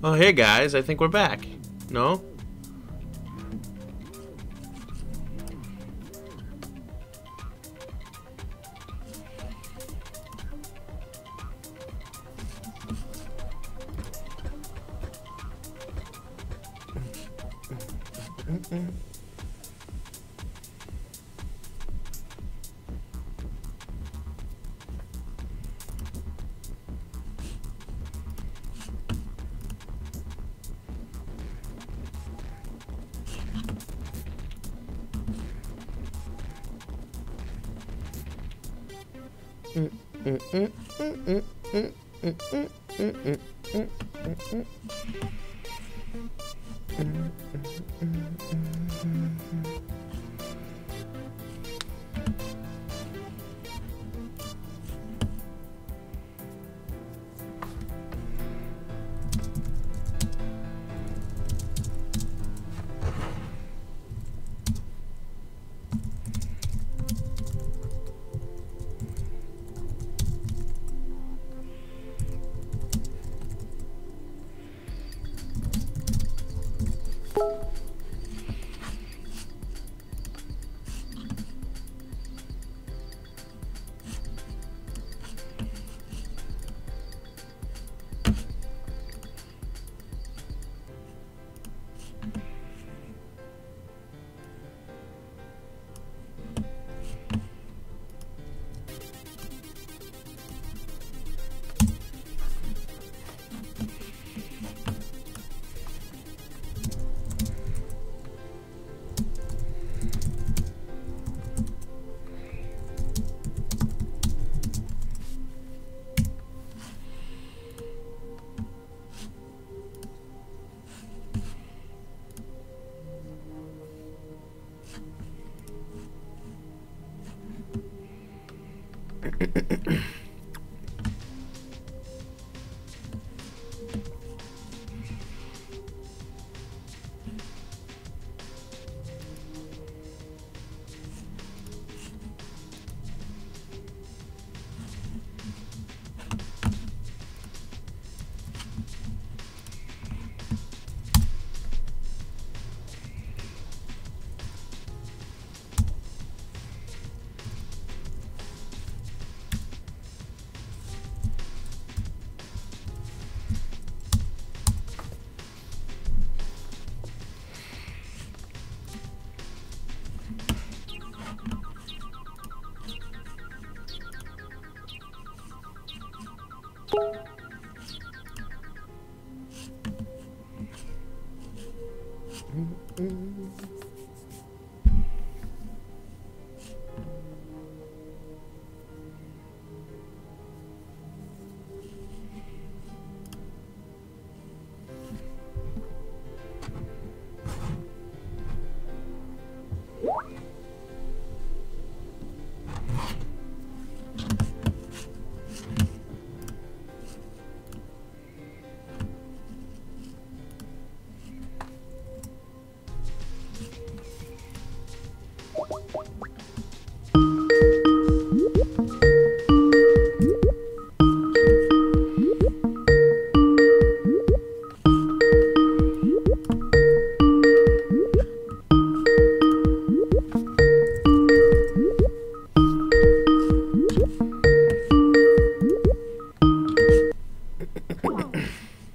Oh, hey guys, I think we're back. No?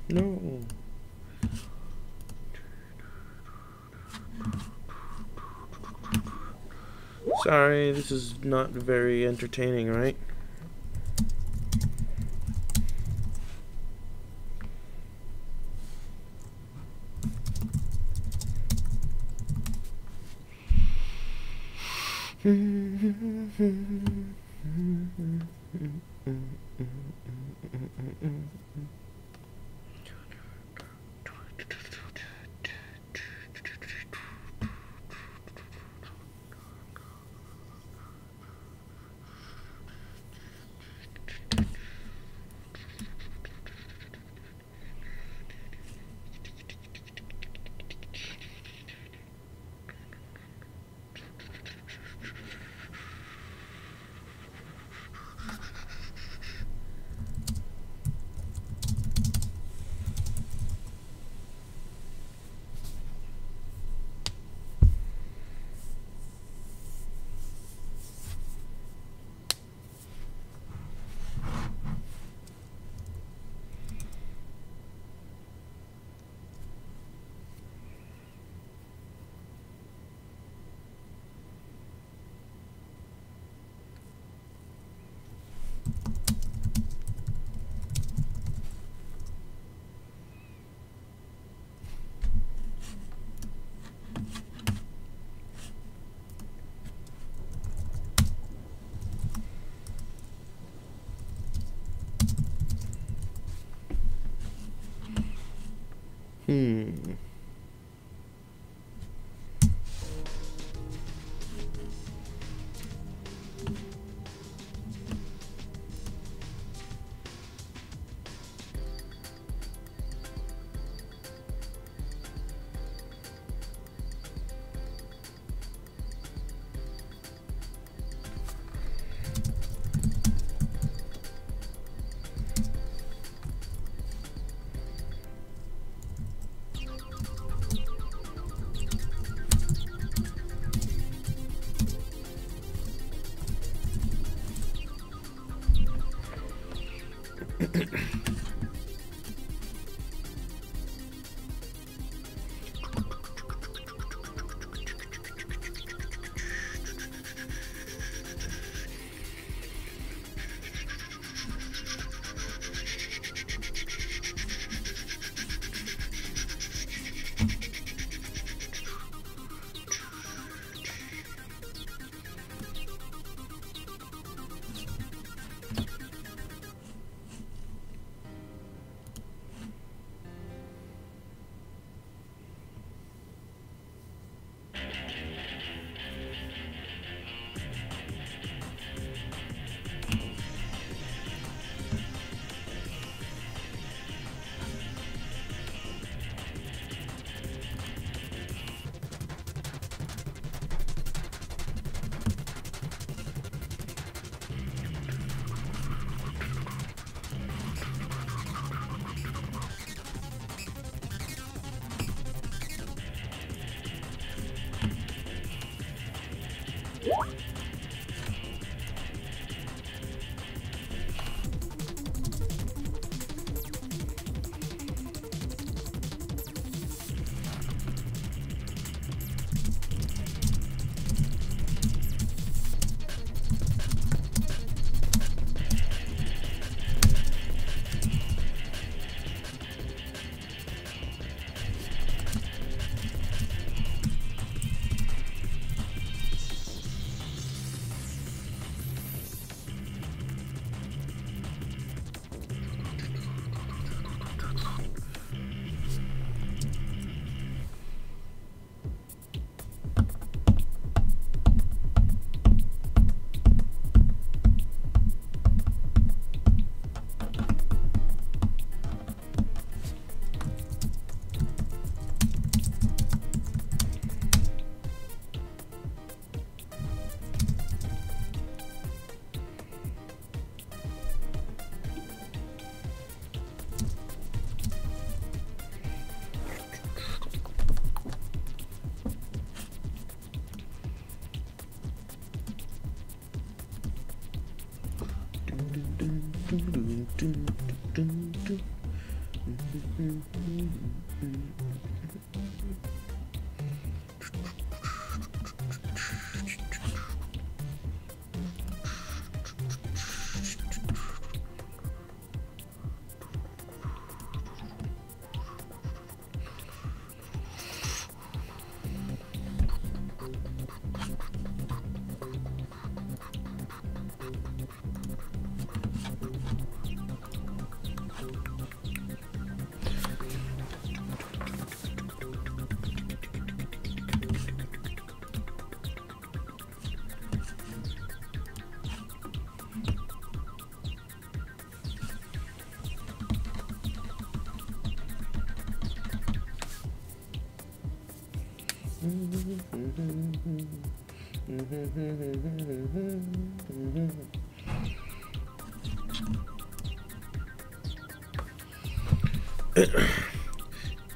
No. Sorry, this is not very entertaining, right?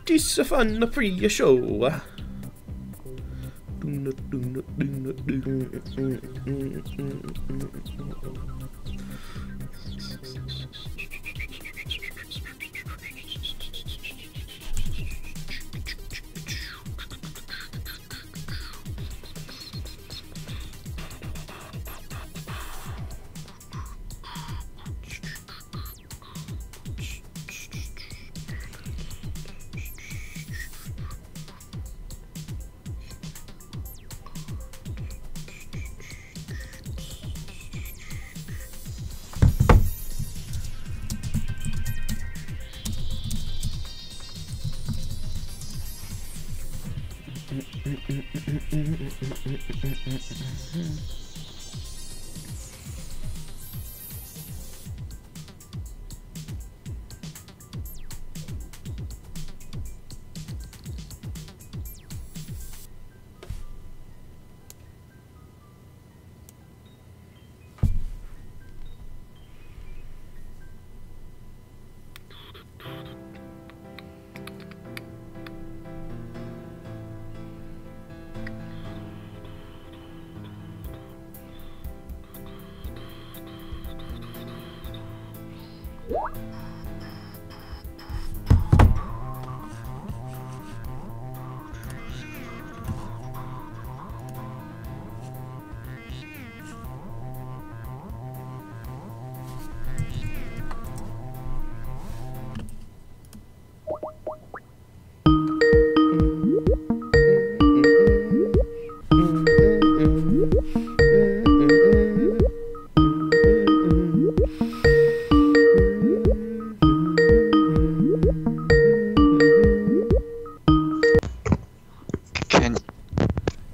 This a fun pre-show.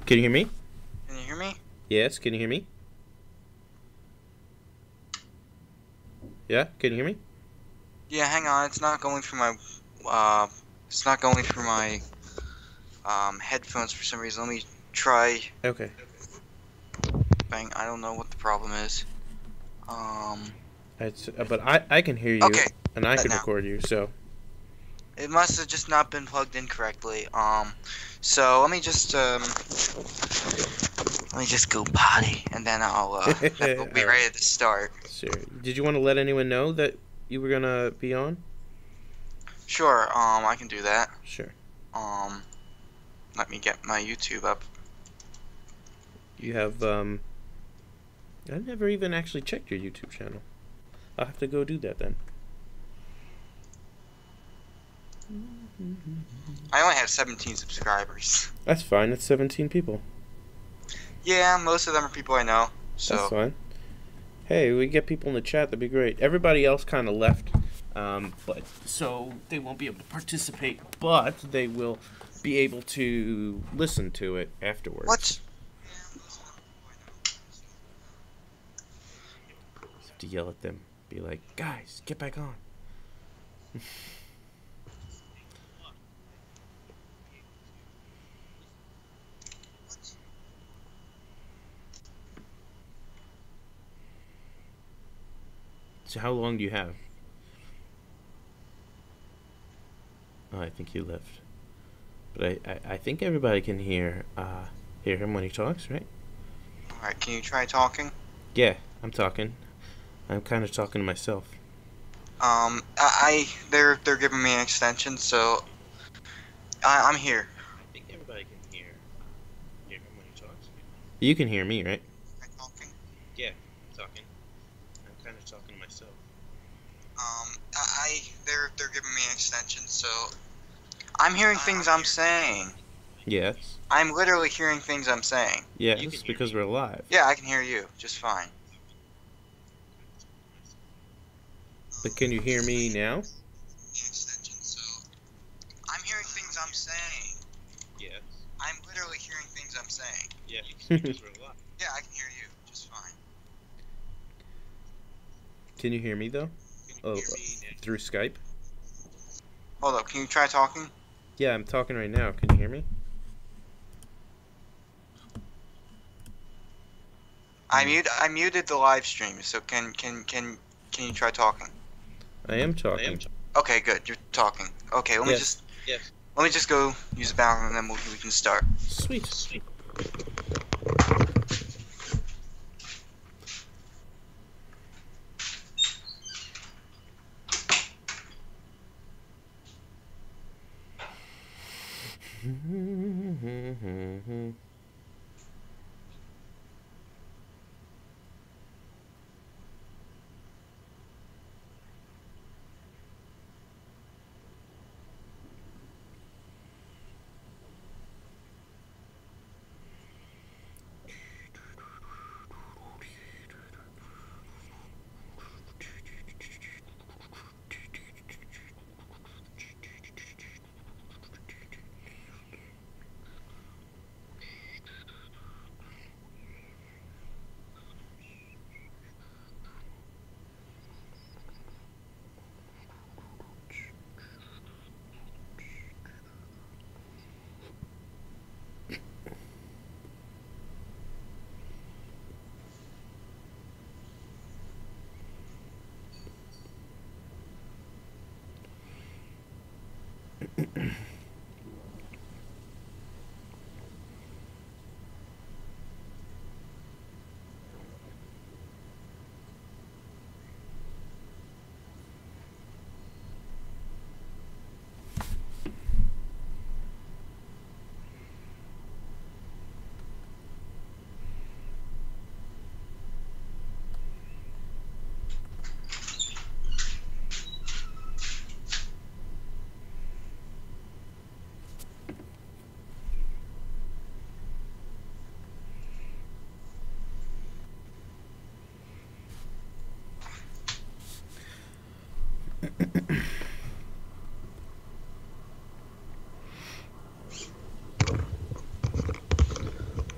Can you hear me? Can you hear me? Yes, can you hear me? Yeah, can you hear me? Yeah, hang on. It's not going through my headphones for some reason. Let me try. Okay. Bang. I don't know what the problem is. But I can hear you. Okay. And I can now. record you, so. It must have just not been plugged in correctly. So let me just go potty, and then I'll we'll be ready to start. Sure. Did you want to let anyone know that you were gonna be on? Sure. I can do that. Sure. Let me get my YouTube up. You have I never even actually checked your YouTube channel. I'll have to go do that then. I only have 17 subscribers. That's fine. That's 17 people. Yeah, most of them are people I know. So. That's fine. Hey, we get people in the chat. That'd be great. Everybody else kind of left, but so they won't be able to participate, but they will be able to listen to it afterwards. What? You have to yell at them. Be like, guys, get back on. So how long do you have? Oh, I think you left. But I think everybody can hear him when he talks, right? Alright, can you try talking? Yeah, I'm talking. I'm kind of talking to myself. They're giving me an extension, so I'm here. I think everybody can hear him when he talks. You can hear me, right? Am I talking? Yeah, I'm talking. I'm kind of talking to myself. They're giving me an extension, so I'm hearing things I'm saying. Yes. I'm literally hearing things I'm saying. Yes, because we're live. Yeah, I can hear you just fine. But can you hear me now? Extension, so I'm hearing things I'm saying. Yes. I'm literally hearing things I'm saying. Yes, because we're live. Yeah, I can hear you just fine. Can you hear me though? Oh, through Skype? Hold up, can you try talking? Yeah, I'm talking right now. Can you hear me? I muted the live stream, so can you try talking? I am talking. Okay, good. You're talking. Okay, let me just go use the bathroom, and then we can start. Sweet.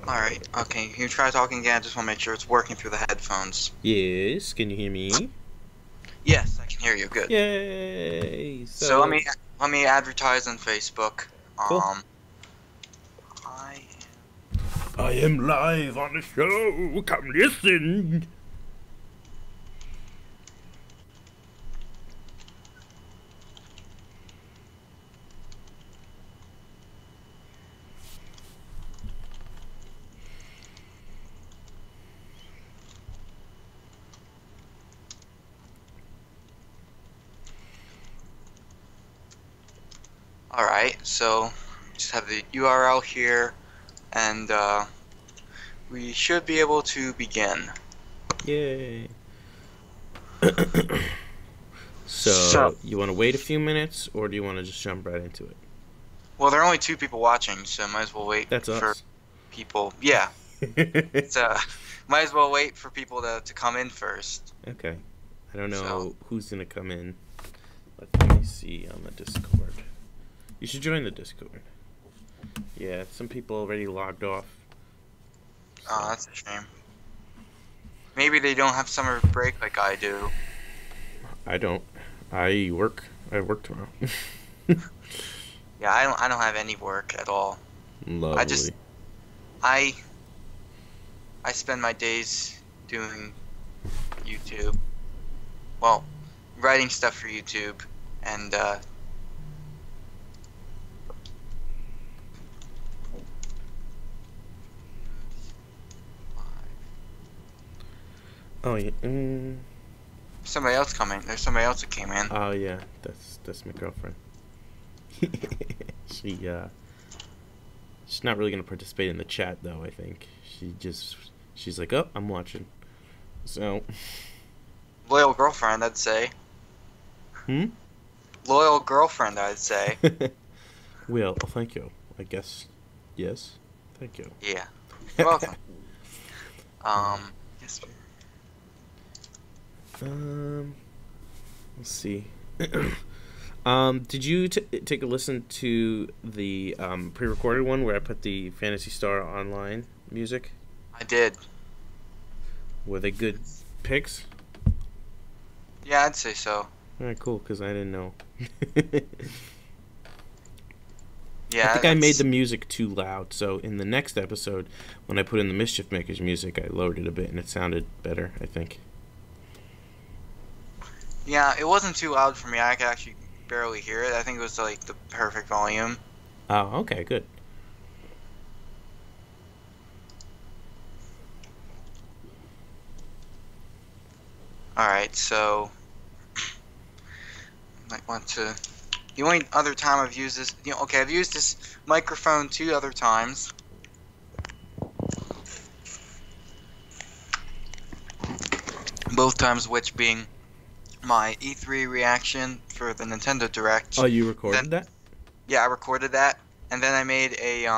Alright, okay, can you try talking again? I just want to make sure it's working through the headphones. Yes, can you hear me? Yes, I can hear you, good. Yay! So let me advertise on Facebook. Cool. I am live on the show, come listen! Alright, so just have the URL here, and we should be able to begin. Yay! So, you want to wait a few minutes, or do you want to just jump right into it? Well, there are only 2 people watching, so might as well wait for people. Yeah. So, might as well wait for people to come in first. Okay. I don't know who's going to come in. Let me see on the Discord. You should join the Discord. Yeah, some people already logged off. So. Oh, that's a shame. Maybe they don't have summer break like I do. I don't. I work tomorrow. Yeah, I don't have any work at all. Lovely. I spend my days doing YouTube. Well, writing stuff for YouTube and oh yeah. Somebody else coming. There's somebody else that came in. Oh yeah, that's my girlfriend. She's not really gonna participate in the chat though. I think she's like, oh, I'm watching. So loyal girlfriend, I'd say. Loyal girlfriend, I'd say. Well, thank you. I guess yes. Thank you. Yeah. You're welcome. Yes. Let's see. Did you take a listen to the pre-recorded one where I put the Phantasy Star Online music? I did. Were they good picks? Yeah, I'd say so. Alright, cool, because I didn't know. Yeah, I think I made the music too loud, so in the next episode, when I put in the Mischief Makers music, I lowered it a bit, and it sounded better, I think. Yeah, it wasn't too loud for me. I could actually barely hear it. I think it was like the perfect volume. Oh, okay, good. Alright, so might want to. The only other time I've used this, okay, I've used this microphone 2 other times. Both times which being my E3 reaction for the Nintendo Direct. Oh, you recorded that? Yeah, I recorded that, and then I made a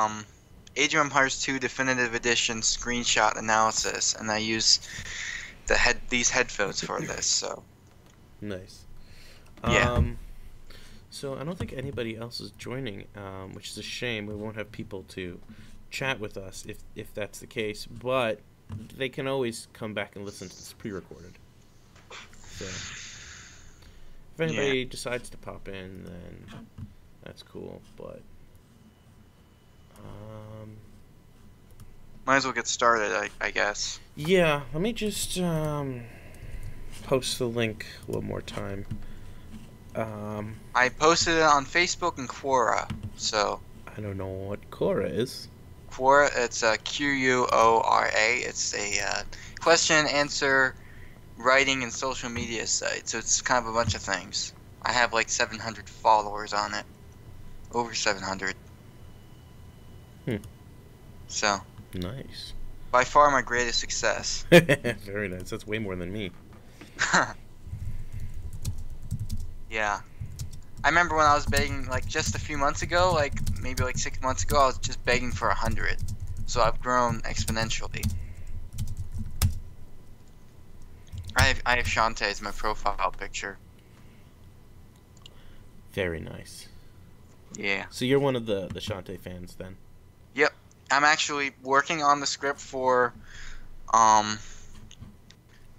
Age of Empires 2 Definitive Edition screenshot analysis, and I used these headphones for this. So nice. Yeah. So I don't think anybody else is joining, which is a shame. We won't have people to chat with us if that's the case, but they can always come back and listen to this pre-recorded. So if anybody decides to pop in, then that's cool, but might as well get started, I guess. Yeah, let me just post the link one more time. I posted it on Facebook and Quora. So I don't know what Quora is. Quora, it's Quora. It's a question and answer writing and social media site. So it's kind of a bunch of things. I have like 700 followers on it. Over 700. So. Nice. By far my greatest success. Very nice. That's way more than me. Yeah. I remember when I was begging, like, just a few months ago, like, maybe like 6 months ago, I was just begging for 100. So I've grown exponentially. I have Shantae as my profile picture. Very nice. Yeah. So you're one of the Shantae fans then? Yep. I'm actually working on the script for a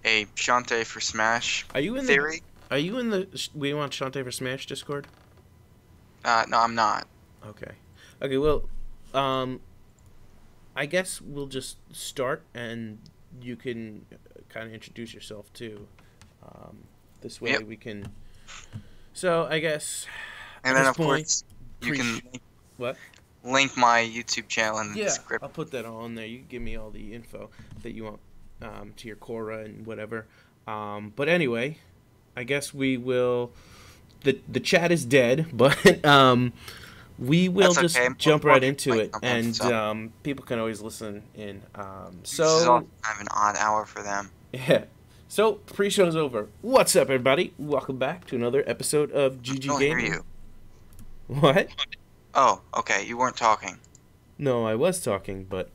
Shantae for Smash theory. Are you in the We Want Shantae for Smash Discord? No, I'm not. Okay. Okay, well, I guess we'll just start and you can kind of introduce yourself too. This way we can... So, I guess... And then, of course, you can link my YouTube channel in the description. I'll put that on there. You can give me all the info that you want to your Quora and whatever. But anyway, I guess we will... The chat is dead, but we will just jump right into it. And people can always listen in. So this is all kind of an odd hour for them. Yeah. So, pre-show's over. What's up, everybody? Welcome back to another episode of GG Gaming. Hear you. What? Oh, okay. You weren't talking. No, I was talking, but...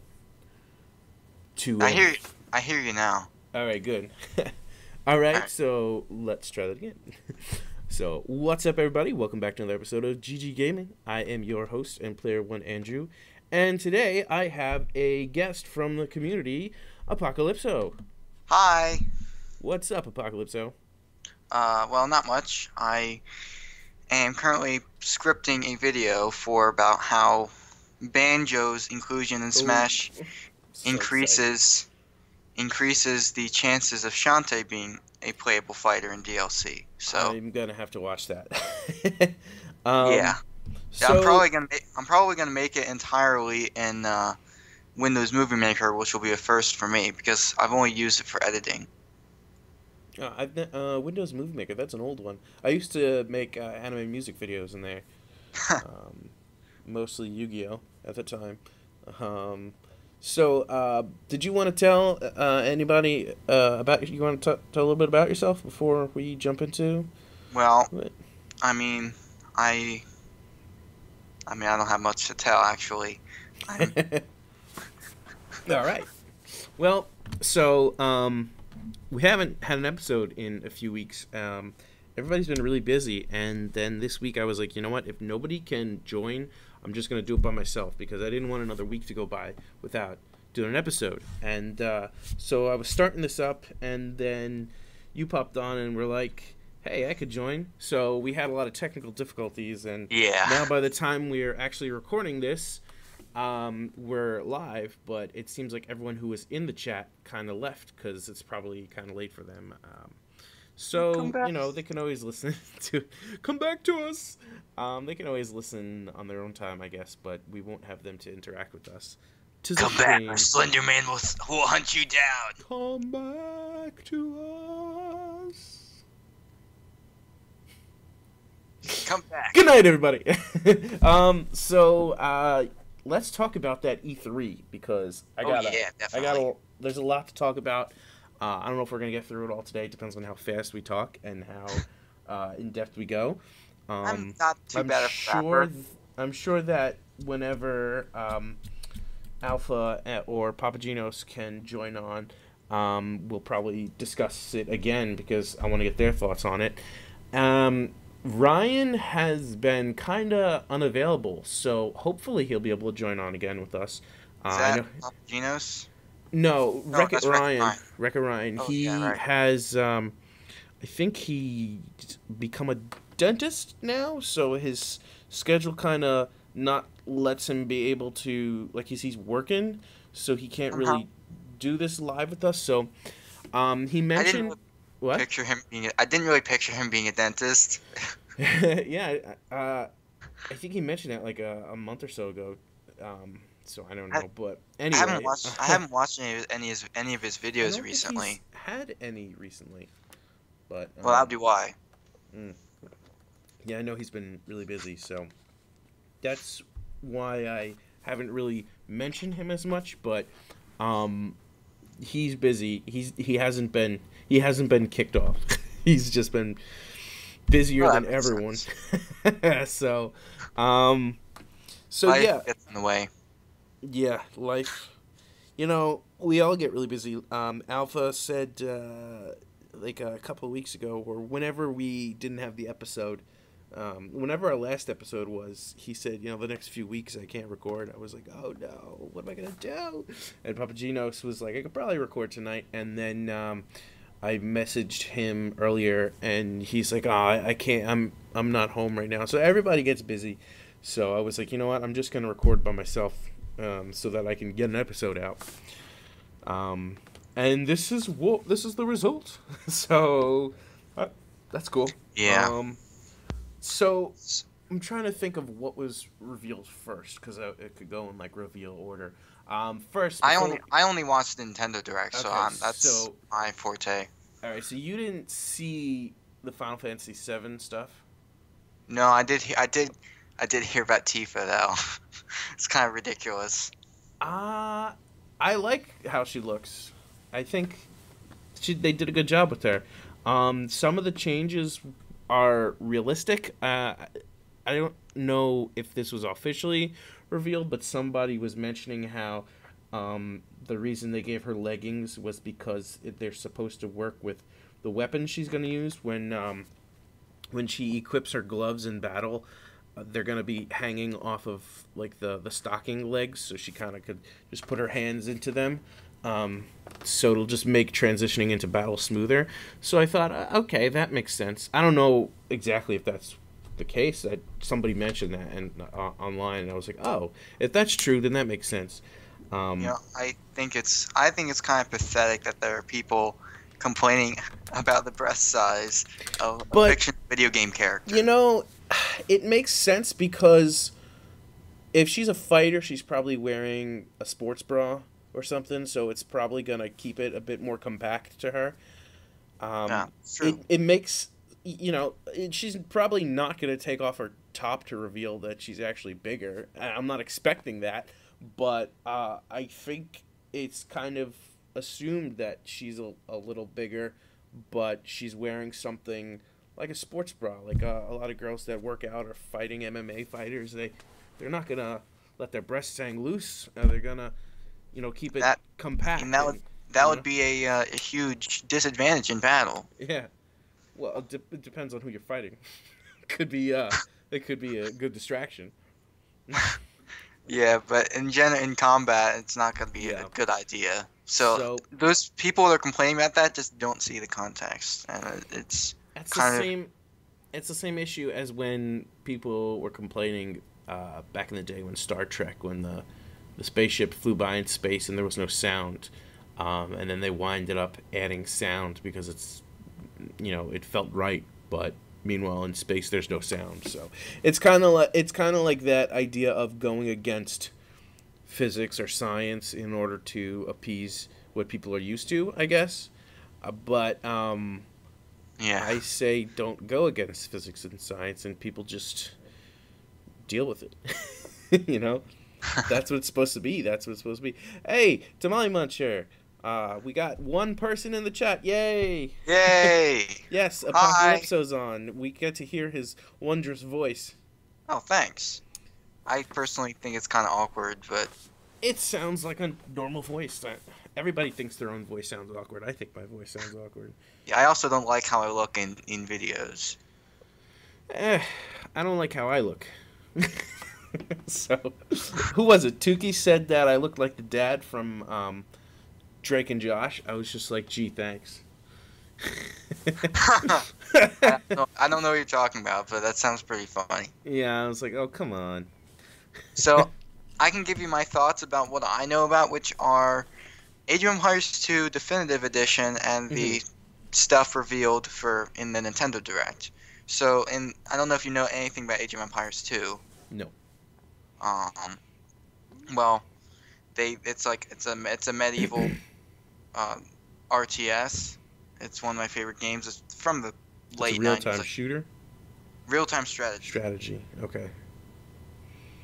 I hear you now. Alright, good. Alright, so let's try that again. So, what's up, everybody? Welcome back to another episode of GG Gaming. I am your host and player one, Andrew. And today, I have a guest from the community, Apocalypso. Hi. What's up, Apocalypso? Well, not much. I am currently scripting a video for about how Banjo's inclusion in Smash increases the chances of Shantae being a playable fighter in DLC. So I'm gonna have to watch that. Yeah, I'm probably gonna make it entirely in Windows Movie Maker, which will be a first for me because I've only used it for editing. Windows Movie Maker, that's an old one. I used to make anime music videos in there. Mostly Yu-Gi-Oh! At the time. So, did you want to tell anybody about... You want to tell a little bit about yourself before we jump into... Well, I mean, I don't have much to tell, actually. All right. Well, so... we haven't had an episode in a few weeks. Everybody's been really busy, and then this week I was like, you know what? If nobody can join, I'm just going to do it by myself because I didn't want another week to go by without doing an episode. And so I was starting this up, and then you popped on and were like, hey, I could join. So we had a lot of technical difficulties, and now by the time we're actually recording this, we're live, but it seems like everyone who was in the chat kind of left because it's probably kind of late for them. So, you know, they can always listen to... Come back to us! They can always listen on their own time, I guess, but we won't have them to interact with us. Come back, or Slender Man will hunt you down! Come back to us! Come back! Good night, everybody! Let's talk about that E3 because there's a lot to talk about. I don't know if we're gonna get through it all today. It depends on how fast we talk and how in depth we go. I'm not too bad a rapper. I'm sure that whenever Alpha or Papagenos can join on, we'll probably discuss it again because I want to get their thoughts on it. Ryan has been kind of unavailable, so hopefully he'll be able to join on again with us. Is that Genos? No, Wreck-It Ryan. Wreck-It Ryan. Oh, he has, I think he become a dentist now, so his schedule kind of not lets him be able to, like he's working, so he can't really do this live with us. So, he mentioned... I didn't really picture him being a dentist. Yeah, I think he mentioned that like a month or so ago. So I don't I, know, but I haven't anyway, watched. I haven't watched any of his I videos don't think he's recently. had any recently, but Well, that'd be why. mm, yeah, I know he's been really busy, so that's why I haven't really mentioned him as much. But um, he's busy. He hasn't been kicked off. He's just been busier Well, than that makes everyone. sense. so, um, so Life yeah, gets in the way. yeah, life. We all get really busy. Alpha said like a couple of weeks ago, or whenever we didn't have the episode, whenever our last episode was, he said, the next few weeks I can't record. I was like, oh no, what am I gonna do? And Papaginos was like, I could probably record tonight. And then I messaged him earlier, and he's like, oh, I can't. I'm not home right now. So everybody gets busy. So I was like, you know what? I'm just gonna record by myself, so that I can get an episode out. And this is the result. So that's cool. Yeah. So I'm trying to think of what was revealed first, because it could go in like reveal order. First, I only watched the Nintendo Direct, so okay, that's my forte. all right. So you didn't see the Final Fantasy VII stuff. No, I did hear about Tifa though. It's kind of ridiculous. I like how she looks. I think they did a good job with her. Some of the changes are realistic. I don't know if this was officially revealed, but somebody was mentioning how the reason they gave her leggings was because they're supposed to work with the weapon she's going to use when she equips her gloves in battle. They're going to be hanging off of like the stocking legs, so she kind of could just put her hands into them. So it'll just make transitioning into battle smoother. So I thought, okay, that makes sense. I don't know exactly if that's the case. Somebody mentioned that online, and I was like, oh, if that's true, then that makes sense. I think it's kind of pathetic that there are people complaining about the breast size of a fiction video game character. It makes sense because if she's a fighter, she's probably wearing a sports bra or something, so it's probably gonna keep it a bit more compact to her. Yeah, true. It makes she's probably not gonna take off her top to reveal that she's actually bigger. I'm not expecting that, but I think it's kind of assumed that she's a little bigger, but she's wearing something like a sports bra. Like a lot of girls that work out or fighting MMA fighters, they're not gonna let their breasts hang loose. They're gonna keep it compact. And that would be a huge disadvantage in battle. Yeah. Well, it depends on who you're fighting. It could be a good distraction. Yeah, but in combat, it's not going to be a good idea. So those people that are complaining about that just don't see the context, and it's the same issue as when people were complaining back in the day when Star Trek, when the spaceship flew by in space and there was no sound, and then they winded up adding sound because it felt right, but meanwhile in space there's no sound. So it's kind of like that idea of going against physics or science in order to appease what people are used to, I guess. But I say don't go against physics and science, and people just deal with it. That's what it's supposed to be. Hey, Tamale Muncher. We got one person in the chat. Yay! Yay! Yes, Apocalypso's on. We get to hear his wondrous voice. Oh, thanks. I personally think it's kind of awkward, but it sounds like a normal voice. Everybody thinks their own voice sounds awkward. I think my voice sounds awkward. Yeah, I also don't like how I look in videos. I don't like how I look. So, who was it? Tuki said that I looked like the dad from Drake and Josh. I was just like, gee, thanks. I don't know what you're talking about, but that sounds pretty funny. Yeah, I was like, oh, come on. So, I can give you my thoughts about what I know about, which are Age of Empires 2 Definitive Edition and the stuff revealed in the Nintendo Direct. So, and I don't know if you know anything about Age of Empires 2. No. Um, well, it's a medieval um, RTS. It's one of my favorite games. It's from the It's a late 90s, real-time like shooter? real-time strategy. Strategy. Okay.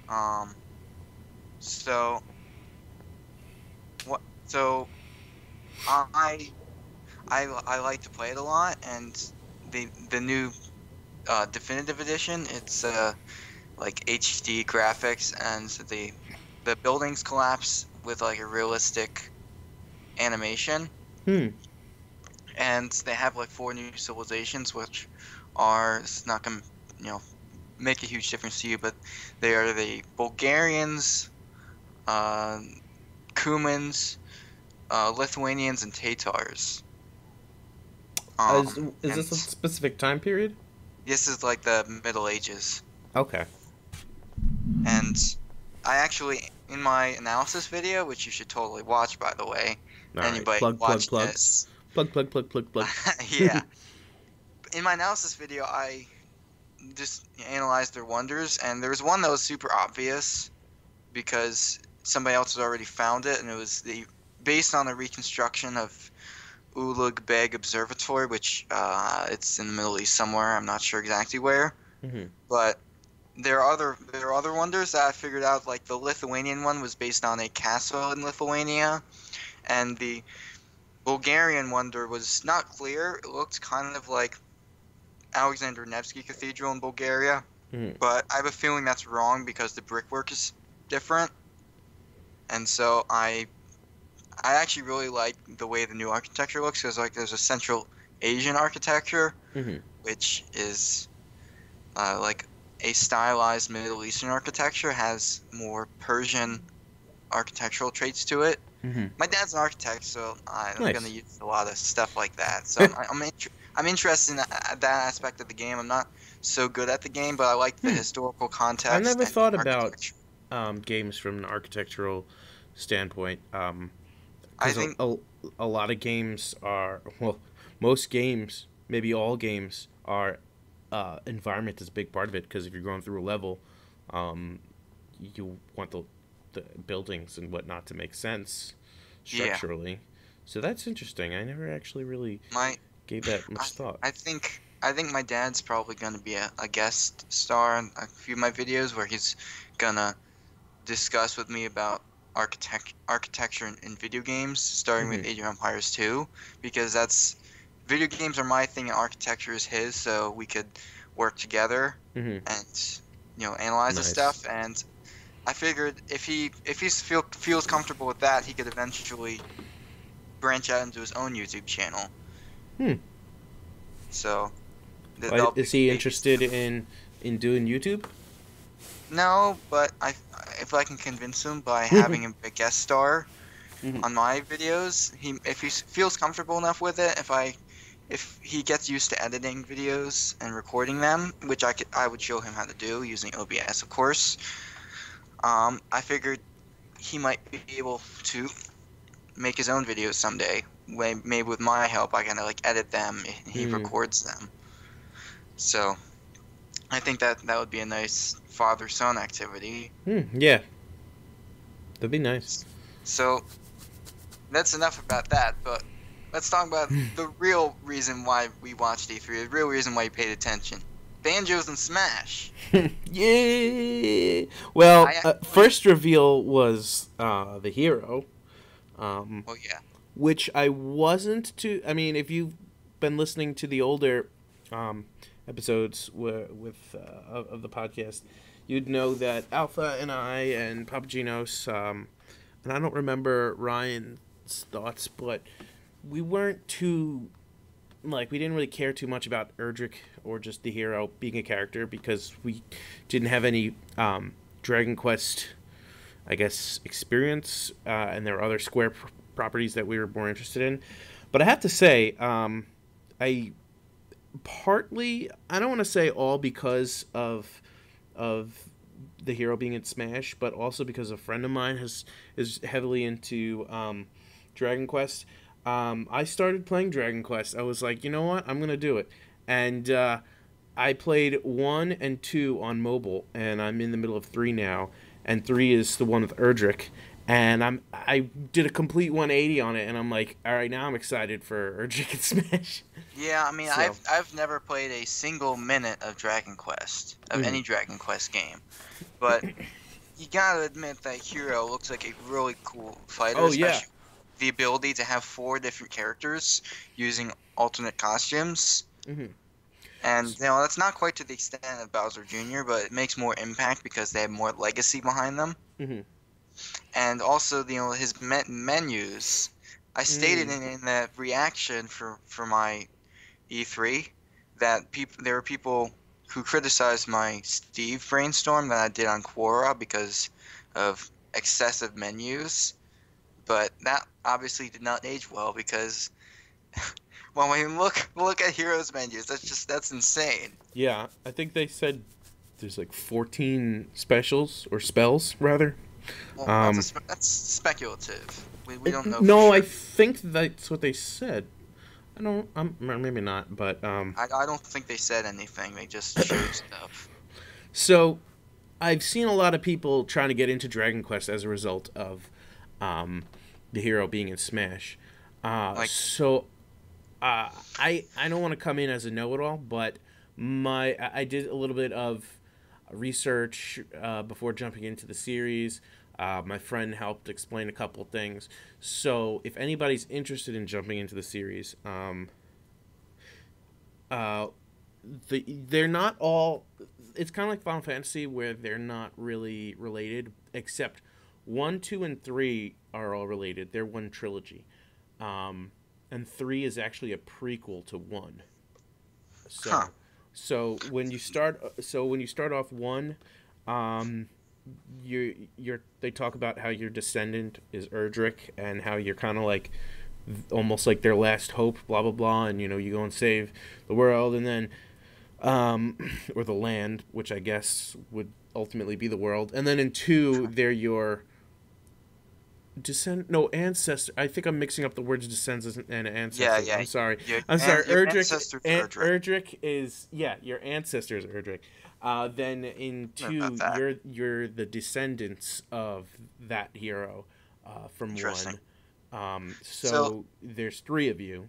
Um, so what? So I I like to play it a lot, and the new definitive edition, it's like HD graphics, and the buildings collapse with like a realistic animation, Hmm. and they have like 4 new civilizations, which are, it's not gonna, you know, make a huge difference to you, but they are the Bulgarians, uh, Cumans, Lithuanians, and Tatars. Is And this a specific time period? this is like the Middle Ages. Okay. And I actually, in my analysis video, which you should totally watch, by the way, All right. anybody Plug, plug, watching plug. this, Plug, plug, plug, plug, plug. yeah. In my analysis video, I just analyzed their wonders, and there was one that was super obvious because somebody else had already found it, and it was based on a reconstruction of Ulugh Beg Observatory, which it's in the Middle East somewhere. I'm not sure exactly where, Mm-hmm. but there are other wonders that I figured out. Like the Lithuanian one was based on a castle in Lithuania, and the Bulgarian wonder was not clear. It looked kind of like Alexander Nevsky Cathedral in Bulgaria, Mm-hmm. but I have a feeling that's wrong because the brickwork is different, and so I actually really like the way the new architecture looks, because like there's a Central Asian architecture, Mm-hmm. which is like a stylized Middle Eastern architecture, has more Persian architectural traits to it. Mm-hmm. My dad's an architect, so I'm Nice. going to use a lot of stuff like that. So I'm interested in that aspect of the game. I'm not so good at the game, but I like the historical context. I never and thought about architecture. games from an architectural standpoint. I Because think a lot of games are, well, most games, maybe all games, are environment is a big part of it. Because if you're going through a level, you want the buildings and whatnot to make sense Yeah. structurally. So that's interesting. I never actually really my gave that much thought. I think my dad's probably going to be a guest star in a few of my videos where he's gonna discuss with me about architecture in video games, starting with Mhm. Age of Empires 2, because video games are my thing and architecture is his, so we could work together Mm-hmm. and analyze the Nice. stuff. And I figured if he feels comfortable with that, he could eventually branch out into his own YouTube channel. Hmm. So Is he interested in doing YouTube? No, but if I can convince him by having him a guest star Mhm. on my videos, if he feels comfortable enough with it, if he gets used to editing videos and recording them, which I would show him how to do using OBS, of course. I figured he might be able to make his own videos someday. Maybe with my help, I can like edit them. He records them. So I think that would be a nice father-son activity. Yeah. That'd be nice. So that's enough about that, but let's talk about the real reason why we watched E3, the real reason why you paid attention. Banjos and Smash. Yeah. Well, first reveal was the hero. Well, yeah. Which I wasn't too. I mean, if you've been listening to the older episodes with of the podcast, you'd know that Alpha and I and Papaginos, and I don't remember Ryan's thoughts, but we weren't too, like, we didn't really care too much about Erdrick or just the hero being a character because we didn't have any Dragon Quest, I guess, experience, and there were other Square properties that we were more interested in. But I have to say, I don't want to say all because of the hero being in Smash, but also because a friend of mine is heavily into Dragon Quest. I started playing Dragon Quest. I was like, you know what, I'm gonna do it, and I played 1 and 2 on mobile, and I'm in the middle of 3 now. And 3 is the one with Erdrick. And I did a complete 180 on it, and I'm like, all right, now I'm excited for Erdrick and Smash. Yeah, I mean, So, I've never played a single minute of Dragon Quest, of mhm. any Dragon Quest game, but you gotta admit that Hero looks like a really cool fighter, Oh yeah. especially the ability to have 4 different characters using alternate costumes. Hmm. And that's not quite to the extent of Bowser Jr., but it makes more impact because they have more legacy behind them. Hmm. And also, his menus. I stated Mm. in that reaction for my E3 that there were people who criticized my Steve brainstorm that I did on Quora because of excessive menus, but that obviously did not age well because when we look at Heroes menus, that's insane. Yeah, I think they said there's like 14 specials or spells rather. Well, Um, that's speculative. We don't know. no, For I sure. think that's what they said. I don't. Maybe not, but I don't think they said anything. They just showed stuff. So I've seen a lot of people trying to get into Dragon Quest as a result of the hero being in Smash. Like, I don't want to come in as a know-it-all, but I did a little bit of research before jumping into the series. My friend helped explain a couple of things. So if anybody's interested in jumping into the series, they're not all. It's kind of like Final Fantasy where they're not really related, except 1, 2, and 3 are all related. They're one trilogy, and 3 is actually a prequel to 1. So, huh? so when you start off 1, they talk about how your descendant is Erdrick and how you're kind of like almost like their last hope, blah blah blah, and you go and save the world, and then or the land, which I guess would ultimately be the world, and then in 2 they're your ancestor. I think I'm mixing up the words descendants and ancestors. Yeah, yeah. I'm sorry. Your, I'm sorry. your Erdrick. ancestor's Erdrick. Erdrick is your ancestors Erdrick. Then in Know 2, about that. you're the descendants of that hero from 1. Interesting. So So there's 3 of you,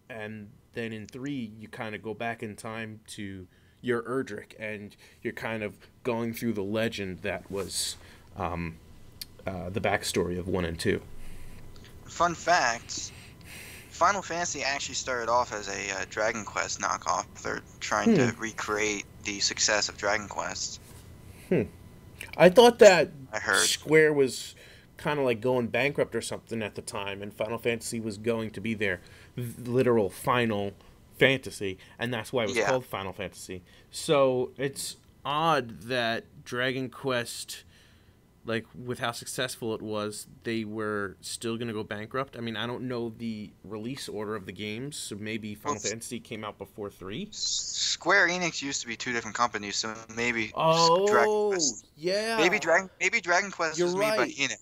and then in 3 you kind of go back in time to your Erdrick, and you're kind of going through the legend that was the backstory of 1 and 2. fun fact: Final Fantasy actually started off as a Dragon Quest knockoff. They're trying to recreate the success of Dragon Quest. I thought that I heard. Square was kind of like going bankrupt or something at the time, and Final Fantasy was going to be their literal final fantasy, and that's why it was Yeah. called Final Fantasy. So it's odd that Dragon Quest, like with how successful it was, they were still going to go bankrupt. I mean, I don't know the release order of the games, so maybe Final Well, Fantasy came out before 3. Square Enix used to be 2 different companies, so maybe Dragon Oh, Quest. yeah. Maybe Dragon Quest You're was made by right. Enix.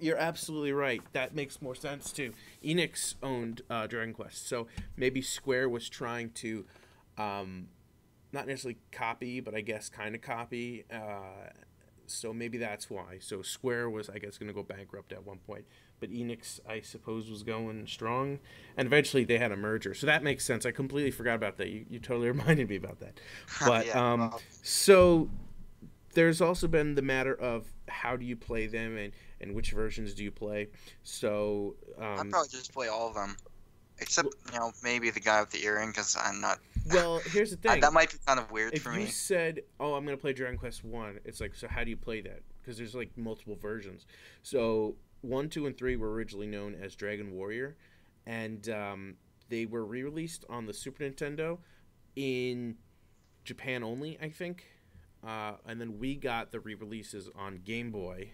You're absolutely right. That makes more sense too. Enix owned Dragon Quest, so maybe Square was trying to, not necessarily copy, but I guess kind of copy. So maybe that's why. So Square was, I guess, going to go bankrupt at one point, but Enix, I suppose, was going strong, and eventually they had a merger. So that makes sense. I completely forgot about that. You totally reminded me about that. But Yeah, well, so there's also been the matter of how do you play them and which versions do you play. So I'd probably just play all of them, except maybe the guy with the earring, because I'm not. well, here's the thing. That might be kind of weird If for you me. said, "Oh, I'm gonna play Dragon Quest 1," it's like, so how do you play that? Because there's like multiple versions. So 1, 2, and 3 were originally known as Dragon Warrior, and they were re-released on the Super Nintendo in Japan only, I think. And then we got the re-releases on Game Boy,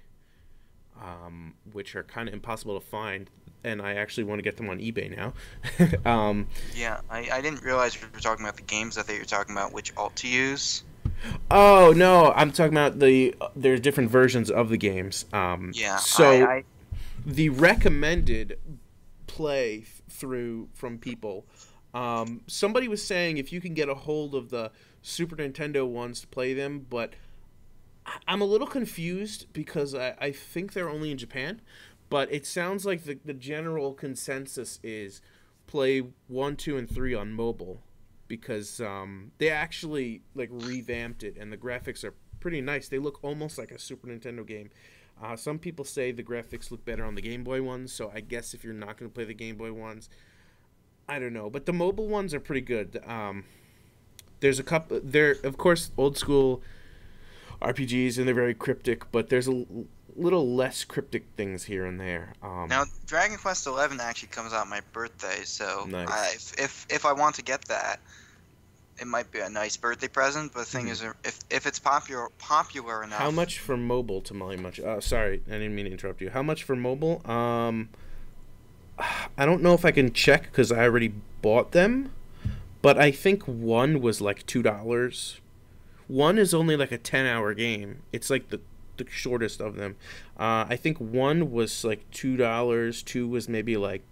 which are kind of impossible to find, and I actually want to get them on eBay now. Yeah, I didn't realize we were talking about the games. I thought you were talking about which alt to use. Oh no, I'm talking about there's different versions of the games. Yeah, The recommended play through from people Somebody was saying if you can get a hold of the Super Nintendo ones to play them, but I'm a little confused because I think they're only in Japan, but it sounds like the general consensus is play 1, 2, and 3 on mobile because they actually like revamped it and the graphics are pretty nice. They look almost like a Super Nintendo game. Some people say the graphics look better on the Game Boy ones, so I guess if you're not going to play the Game Boy ones, I don't know. But the mobile ones are pretty good. There's a couple. They're of course old school RPGs and they're very cryptic, but there's a little less cryptic things here and there. Now, Dragon Quest XI actually comes out my birthday, so Nice. if I want to get that, it might be a nice birthday present. But the thing is, if it's popular enough, How much for mobile, Tamale Much? Sorry, I didn't mean to interrupt you. How much for mobile? I don't know if I can check because I already bought them, but I think one was like $2. One is only like a 10-hour game. It's like the shortest of them. I think one was like $2. Two was maybe like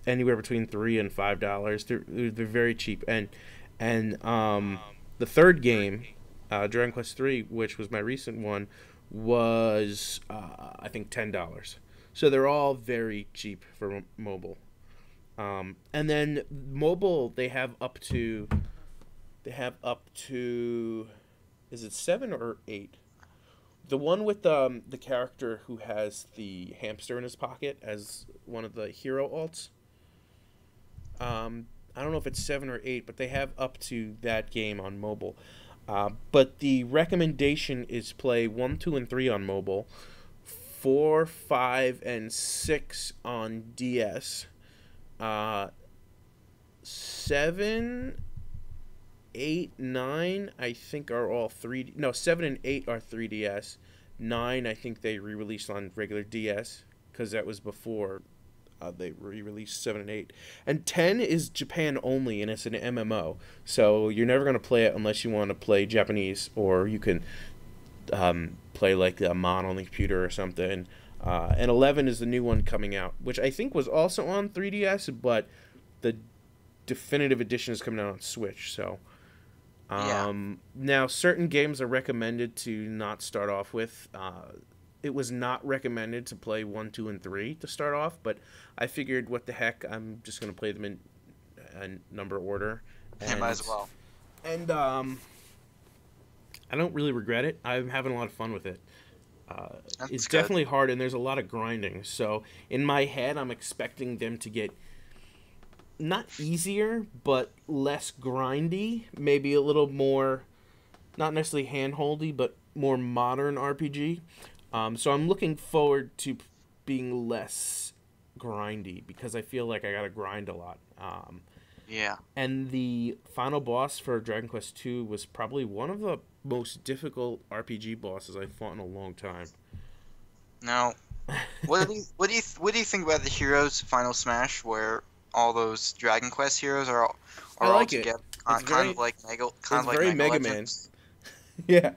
anywhere between $3 and $5. They're very cheap. And the third game, Dragon Quest III, which was my recent one, was I think $10. So they're all very cheap for mobile. And then mobile, they have up to is it 7 or 8? The one with the character who has the hamster in his pocket as one of the hero alts. I don't know if it's 7 or 8, but they have up to that game on mobile. But the recommendation is play 1, 2, and 3 on mobile, 4, 5, and 6 on DS, 7, 8, 9, I think are all 3D. No, 7 and 8 are 3DS. 9, I think they re-released on regular DS because that was before they re-released 7 and 8. And 10 is Japan only, and it's an MMO. So you're never going to play it unless you want to play Japanese, or you can play like a mod on the computer or something. And 11 is the new one coming out, which I think was also on 3DS, but the definitive edition is coming out on Switch. So now certain games are recommended to not start off with. It was not recommended to play 1, 2, and 3 to start off, but I figured, what the heck, I'm just going to play them in number order. And, might as well. And I don't really regret it. I'm having a lot of fun with it. It's good. Definitely hard, and there's a lot of grinding. So in my head, I'm expecting them to get not easier, but less grindy. Maybe a little more, not necessarily hand-holdy, but more modern RPG. So I'm looking forward to being less grindy because I feel like I gotta grind a lot. Yeah. And the final boss for Dragon Quest II was probably one of the most difficult RPG bosses I've fought in a long time. Now, what do you think about the Heroes Final Smash, where all those Dragon Quest heroes are all together, kind of like Mega Legends? Yeah.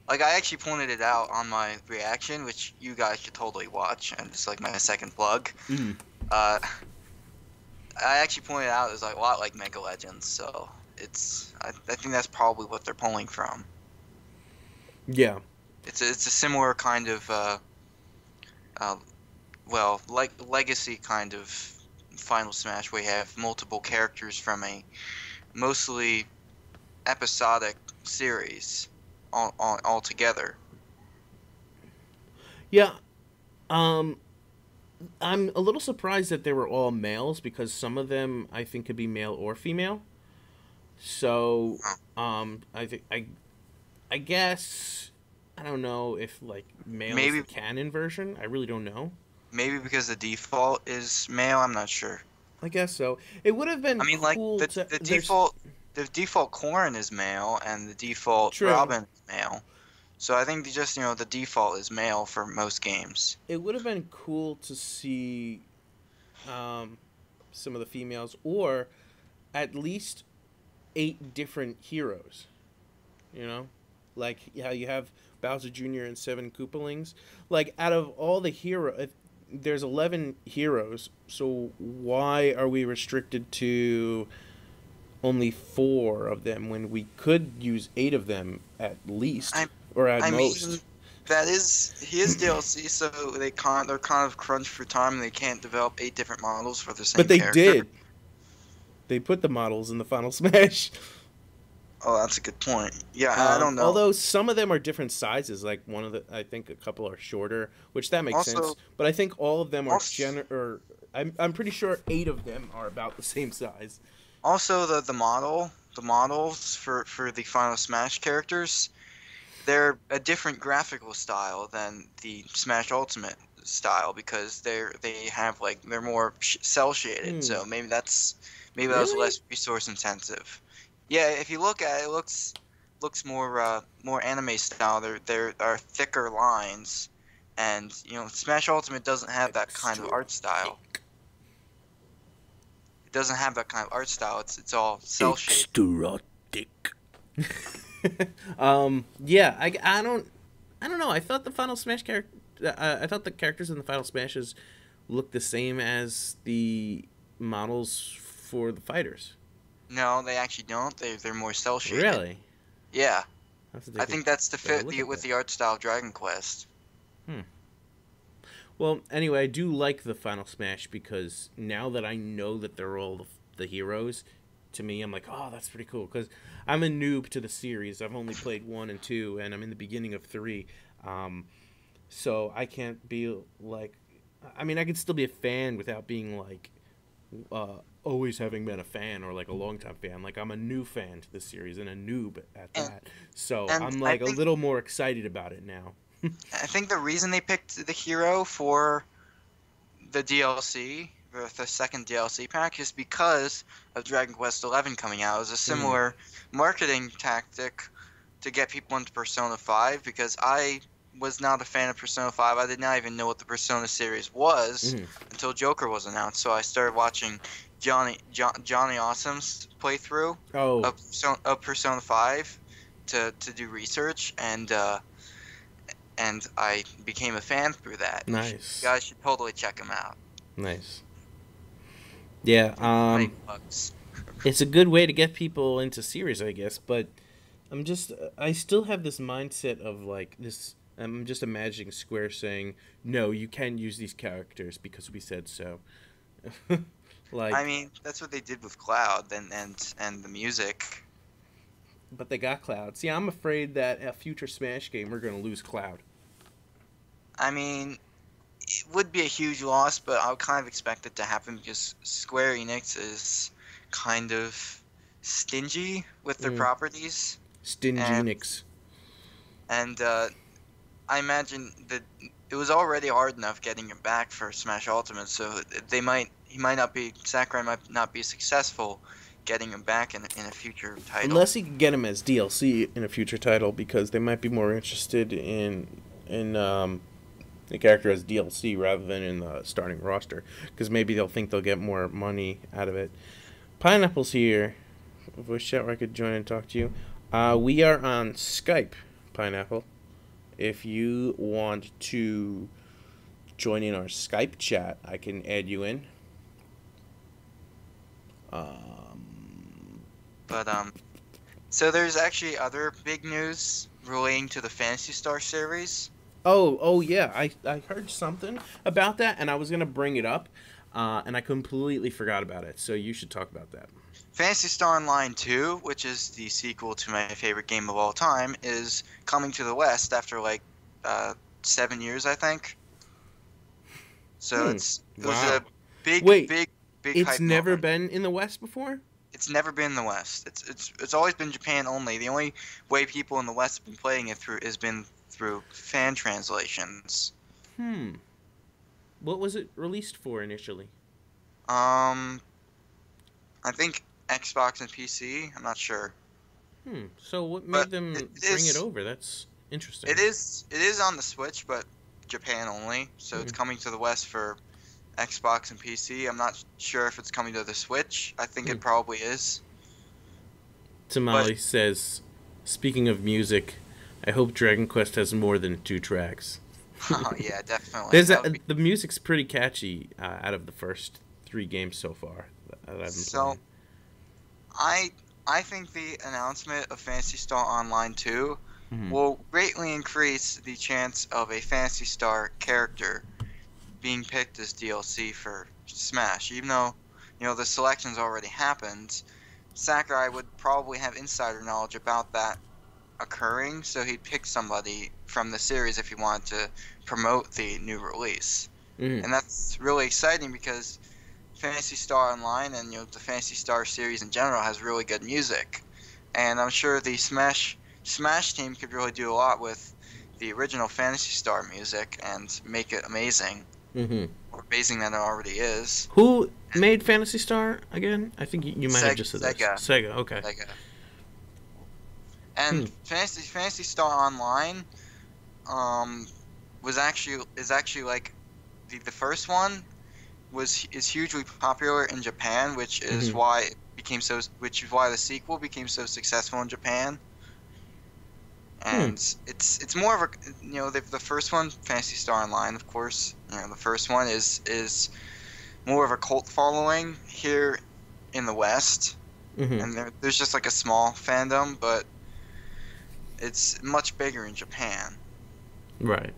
Like, I actually pointed it out on my reaction, which you guys should totally watch, and it's like my second plug. Mm-hmm. I actually pointed out it's like a lot like Mega Legends, so I think that's probably what they're pulling from. Yeah. It's a similar kind of legacy kind of Final Smash, where you have multiple characters from a mostly episodic series all together. Yeah. I'm a little surprised that they were all males because some of them I think could be male or female. So, I think I guess I don't know if like male is the canon version. I really don't know. Maybe because the default is male. I'm not sure. I guess so. It would have been. I mean, cool like the default Corrin is male and the default Robin is male. So I think the default is male for most games. It would have been cool to see some of the females, or at least 8 different heroes. You know, like you have Bowser Jr. and 7 Koopalings. Like out of all the there's 11 heroes, so why are we restricted to only 4 of them when we could use 8 of them at least, I or at I most? mean, he is DLC, so they're kind of crunched for time. And they can't develop 8 different models for the But same they character. did. They put the models in the Final Smash. Oh, that's a good point. Yeah, I don't know. Although some of them are different sizes, like I think a couple are shorter, which that makes sense. Also, But I think all of them are also, or I'm pretty sure 8 of them are about the same size. also the models for the Final Smash characters, they're a different graphical style than the Smash Ultimate style because they have like they're more cell shaded. Hmm. So maybe that was Really? less resource intensive. Yeah, if you look at it, looks more anime style. There are thicker lines, and Smash Ultimate doesn't have that kind of Extra art style. thick. It doesn't have that kind of art style. It's all cell shaded. Extra thick. Yeah, I don't know. I thought the Final Smash character. I thought the characters in the Final Smashes looked the same as the models for the fighters. No, they actually don't. They're more cell shaded. Really? Yeah, I I think that's the better fit look at with that. the art style of Dragon Quest. Hmm. Well, anyway, I do like the Final Smash because now that I know that they're all the heroes, to me, I'm like, oh, that's pretty cool. Because I'm a noob to the series. I've only played 1 and 2, and I'm in the beginning of 3. So I can't be like, I mean, I could still be a fan without being like, always having been a fan or like a longtime fan. Like I'm a new fan to the series and a noob at And that. So and I'm I like a think little more excited about it now. I think the reason they picked the hero for the DLC, or the second DLC pack, is because of Dragon Quest XI coming out. It was a Mm, similar marketing tactic to get people into Persona 5 because I was not a fan of Persona 5. I did not even know what the Persona series was mm. until Joker was announced. So I started watching Johnny Awesome's playthrough Oh, of Persona 5 to do research, and I became a fan through that. You nice, guys should totally check him out. nice. Yeah, Make bugs. it's a good way to get people into series, I guess. But I still have this mindset of like this. I'm just imagining Square saying, "No, you can use these characters because we said so." I Like, mean, that's what they did with Cloud and the music. but they got Cloud. See, I'm afraid that a future Smash game we're gonna lose Cloud. I mean, it would be a huge loss, but I would kind of expect it to happen because Square Enix is kind of stingy with their Mm. properties, Stingy and Nix. and I imagine that it was already hard enough getting him back for Smash Ultimate, so Sakurai might not be successful getting him back in a future title. Unless he can get him as DLC in a future title, because they might be more interested in the character as DLC rather than in the starting roster, because maybe they'll think they'll get more money out of it. Pineapple's here. Voice chat where I could join and talk to you. We are on Skype, Pineapple. If you want to join in our Skype chat, I can add you in. But so there's actually other big news relating to the Phantasy Star series. Oh yeah, I heard something about that, and I was gonna bring it up, and I completely forgot about it. So you should talk about that. Phantasy Star Online 2, which is the sequel to my favorite game of all time, is coming to the West after like 7 years, I think. So Hmm. it was a Wow. big, Wait, big, big it's hype never moment. been in the West before? It's never been in the West. It's always been Japan only. The only way people in the West have been playing it through fan translations. Hmm. What was it released for initially? Um, I think Xbox and PC. I'm not sure, Hmm. So what but made them it bring it is over? That's it interesting. is it is on the Switch, but Japan only. So Hmm. it's coming to the West for Xbox and PC. I'm not sure if it's coming to the Switch. I think Hmm. it probably is. But Tamale says, speaking of music, I hope Dragon Quest has more than 2 tracks. Oh yeah, definitely. There's That would be the music's pretty catchy out of the first 3 games so far that I've been so. playing. I I think the announcement of Phantasy Star Online 2 Hmm. will greatly increase the chance of a Phantasy Star character being picked as DLC for Smash. Even though, the selection's already happened, Sakurai would probably have insider knowledge about that occurring, so he'd pick somebody from the series if he wanted to promote the new release. Hmm. And that's really exciting because Phantasy Star Online and the Phantasy Star series in general has really good music, and I'm sure the Smash team could really do a lot with the original Phantasy Star music and make it amazing, Hmm. or amazing than it already is. Who made Phantasy Star again? I think you might have just said this. Sega, Sega. Okay. Sega, Hmm. and Phantasy Star Online, um, is actually like the first one is hugely popular in Japan, Hmm. which is why the sequel became so successful in Japan. Hmm. And it's more of a the first one, Phantasy Star Online, of course. The first one is more of a cult following here in the West, Hmm. and there's just like a small fandom, but it's much bigger in Japan. Right.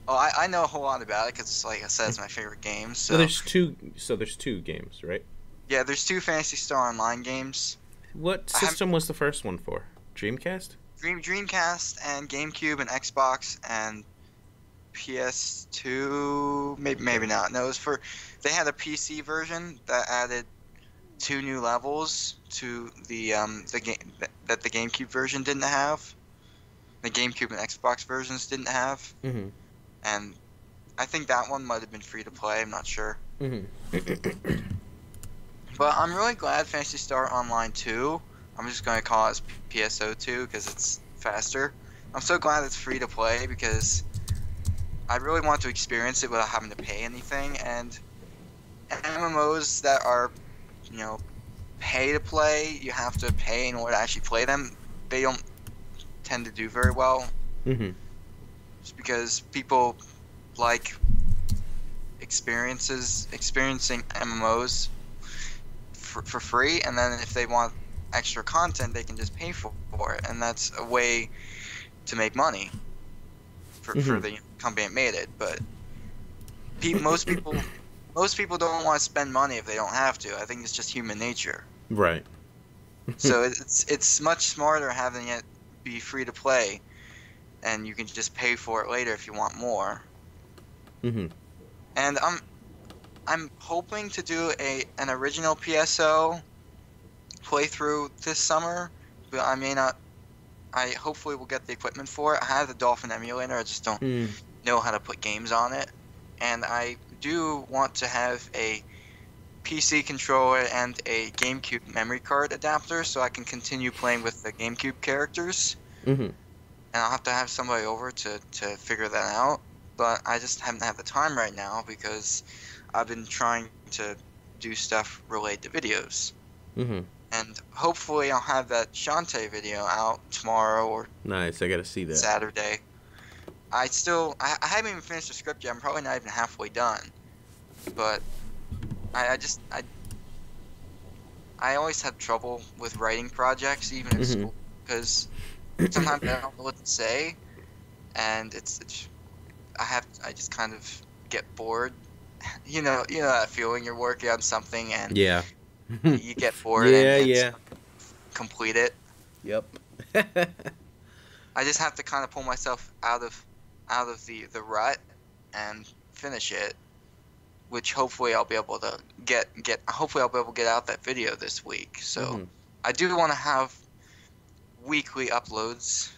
Oh, I know a whole lot about it because, like I said, it's my favorite game. So So there's two. So there's 2 games, right? yeah, there's two Phantasy Star Online games. What I have system was the first one for? Dreamcast? Dreamcast and GameCube and Xbox and PS2. Maybe Okay. not. No, it was for they had a PC version that added 2 new levels to the game that the GameCube version didn't have. The GameCube and Xbox versions didn't have, Hmm. and I think that one might have been free to play. I'm not sure. Hmm. But I'm really glad Phantasy Star Online 2. I'm just going to call it PSO2 because it's faster. I'm so glad it's free to play because I really want to experience it without having to pay anything. And MMOs that are, you know, pay to play, you have to pay in order to actually play them, they don't tend to do very well. Hmm. Just because people like experiencing MMOs for free, and then if they want extra content, they can just pay for it, and that's a way to make money for the company that made it. But most people don't want to spend money if they don't have to. I think it's just human nature. Right. So it's much smarter having it be free to play, and you can just pay for it later if you want more. Hmm. And I'm hoping to do an original PSO playthrough this summer, but I may not. I hopefully will get the equipment for it. I have the Dolphin emulator, I just don't Mm. know how to put games on it. And I do want to have a PC controller and a GameCube memory card adapter so I can continue playing with the GameCube characters. Hmm. And I'll have to have somebody over to figure that out. But I just haven't had the time right now because I've been trying to do stuff related to videos. Hmm. And hopefully I'll have that Shantae video out tomorrow or Nice. I gotta see that. Saturday. I haven't even finished the script yet. I'm probably not even halfway done. But I always have trouble with writing projects, even in school, because sometimes I don't know what to say, and I just kind of get bored. You know that feeling. You're working on something and Yeah. you get bored Yeah, and yeah. complete it. Yep. I just have to kind of pull myself out of the rut and finish it, which hopefully I'll be able to get. Hopefully I'll be able to get out that video this week. So I do want to have weekly uploads.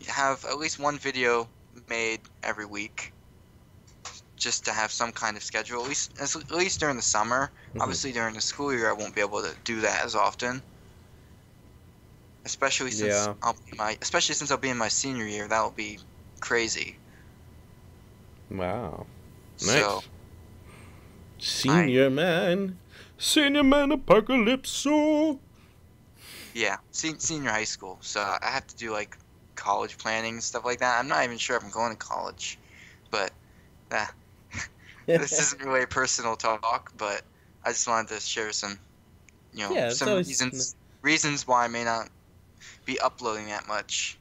Have at least one video made every week, just to have some kind of schedule. At least during the summer. Obviously during the school year I won't be able to do that as often. Especially since I'll be in my senior year. That will be crazy. Wow. Nice. So, Senior man Apocalypso. yeah, senior high school. So I have to do like a college planning and stuff like that. I'm not even sure if I'm going to college, but uh, this isn't really a personal talk. But I just wanted to share some, Yeah, it's some always reasons why I may not be uploading that much.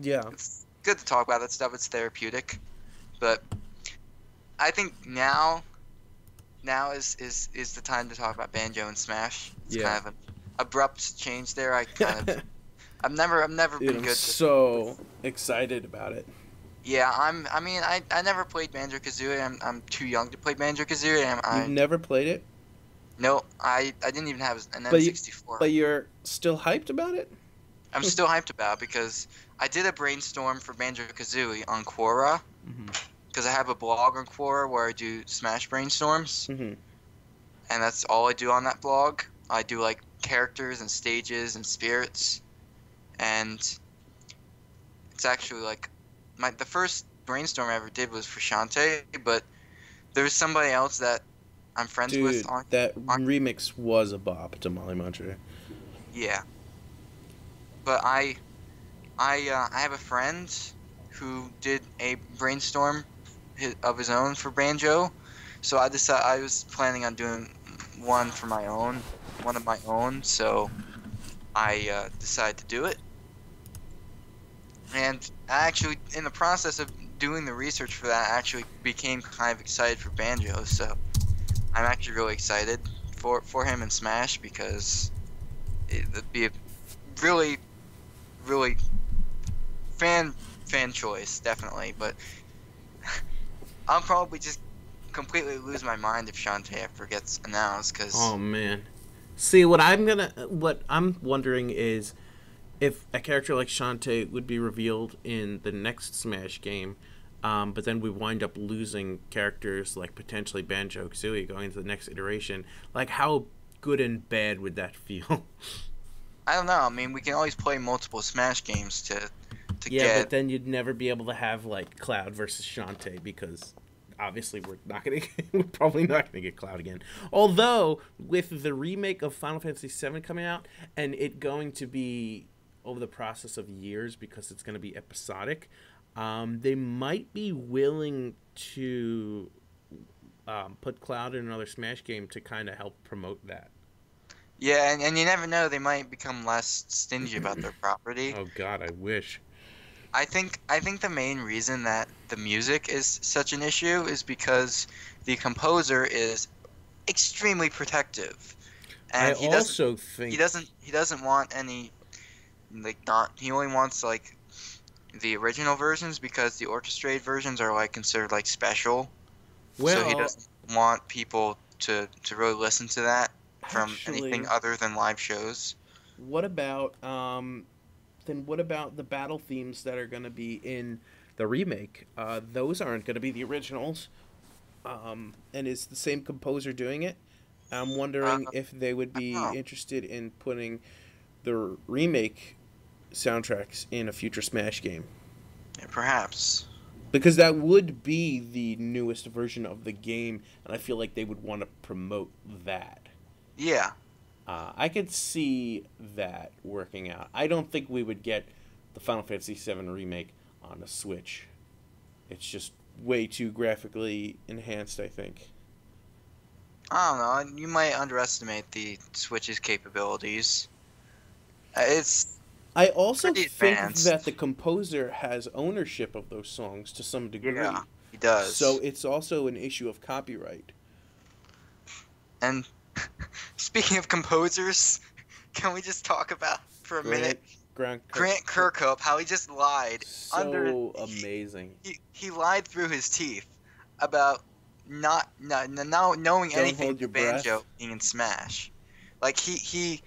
yeah. It's good to talk about that stuff. It's therapeutic, but I think now is the time to talk about Banjo and Smash. It's kind of an abrupt change there. I've never Dude, been I'm good. so excited about it. Yeah, I never played Banjo-Kazooie. I'm too young to play Banjo-Kazooie. You've never played it? No, I didn't even have an N64. But you're still hyped about it? I'm still hyped about it because I did a brainstorm for Banjo-Kazooie on Quora. Because I have a blog on Quora where I do Smash brainstorms. And that's all I do on that blog. I do like characters and stages and spirits. And it's actually like the first brainstorm I ever did was for Shantae, but there's somebody else that I'm friends with on that remix was a bop to Molly Montre. Yeah. But I have a friend who did a brainstorm of his own for Banjo, so I was planning on doing one of my own, so I decided to do it. And I actually, in the process of doing the research for that, I actually became kind of excited for Banjo, so I'm actually really excited for him in Smash because it'd be a really, really fan choice, definitely, but I'll probably just completely lose my mind if Shantae ever gets announced, because... Oh, man. See, what I'm wondering is if a character like Shantae would be revealed in the next Smash game, but then we wind up losing characters like potentially Banjo-Kazooie going into the next iteration. Like, how good and bad would that feel? I don't know. I mean, we can always play multiple Smash games to yeah, get... but then you'd never be able to have, like, Cloud versus Shantae because... Obviously, we're probably not gonna get Cloud again. Although, with the remake of Final Fantasy VII coming out, and it going to be over the process of years because it's gonna be episodic, they might be willing to put Cloud in another Smash game to kind of help promote that. Yeah, and you never know; they might become less stingy about their property. Oh God, I wish. I think the main reason that the music is such an issue is because the composer is extremely protective, and he doesn't want any, like, he only wants like the original versions because the orchestrated versions are like considered like special. Well, so he doesn't want people to really listen to that from anything other than live shows. What about then what about the battle themes that are going to be in the remake? Those aren't going to be the originals. And is the same composer doing it? I'm wondering if they would be interested in putting the remake soundtracks in a future Smash game. Yeah, perhaps. Because that would be the newest version of the game, and I feel like they would want to promote that. Yeah. I could see that working out. I don't think we would get the Final Fantasy VII remake on a Switch. It's just way too graphically enhanced, I think. I don't know. You might underestimate the Switch's capabilities. I also think that the composer has ownership of those songs to some degree. Yeah, he does. So it's also an issue of copyright. And... Speaking of composers, can we just talk about for a minute Grant Kirkhope, how he just lied. So amazing. He lied through his teeth about not knowing anything about Banjo being in Smash. Like he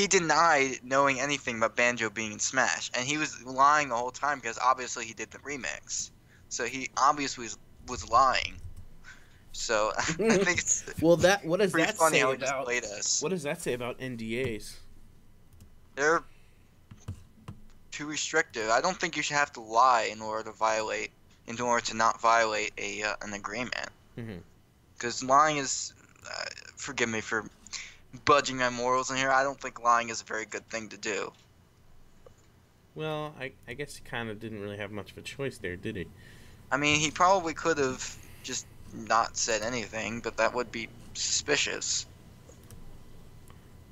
denied knowing anything about Banjo being in Smash, and he was lying the whole time because obviously he did the remix. So he obviously was lying. So I think it's what does that say about what does that say about NDAs? They're too restrictive. I don't think you should have to lie in order to not violate an agreement. Because lying is, forgive me for budging my morals in here. I don't think lying is a very good thing to do. Well, I guess he kind of didn't really have much of a choice there, did he? I mean, he probably could have just not said anything, but that would be suspicious.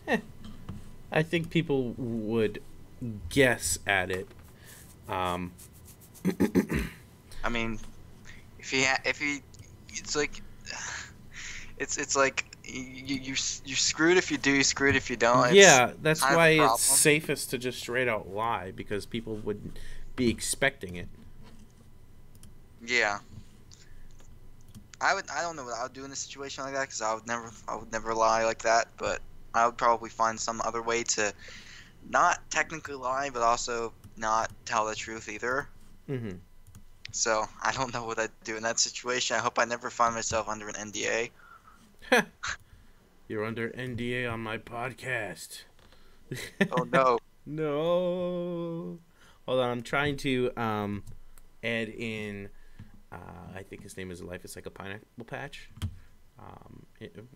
Eh, I think people would guess at it. Um, I mean, if he, it's like, it's like you're screwed if you do, you're screwed if you don't. It's yeah, that's kind of why a it's problem. safest to just straight out lie because people would be expecting it. Yeah, I don't know what I would do in a situation like that because I would never lie like that. But I would probably find some other way to not technically lie, but also not tell the truth either. Mm-hmm. So I don't know what I'd do in that situation. I hope I never find myself under an NDA. You're under NDA on my podcast. Oh no. No. Hold on, I'm trying to add in. I think his name is Life is like a Pineapple Patch.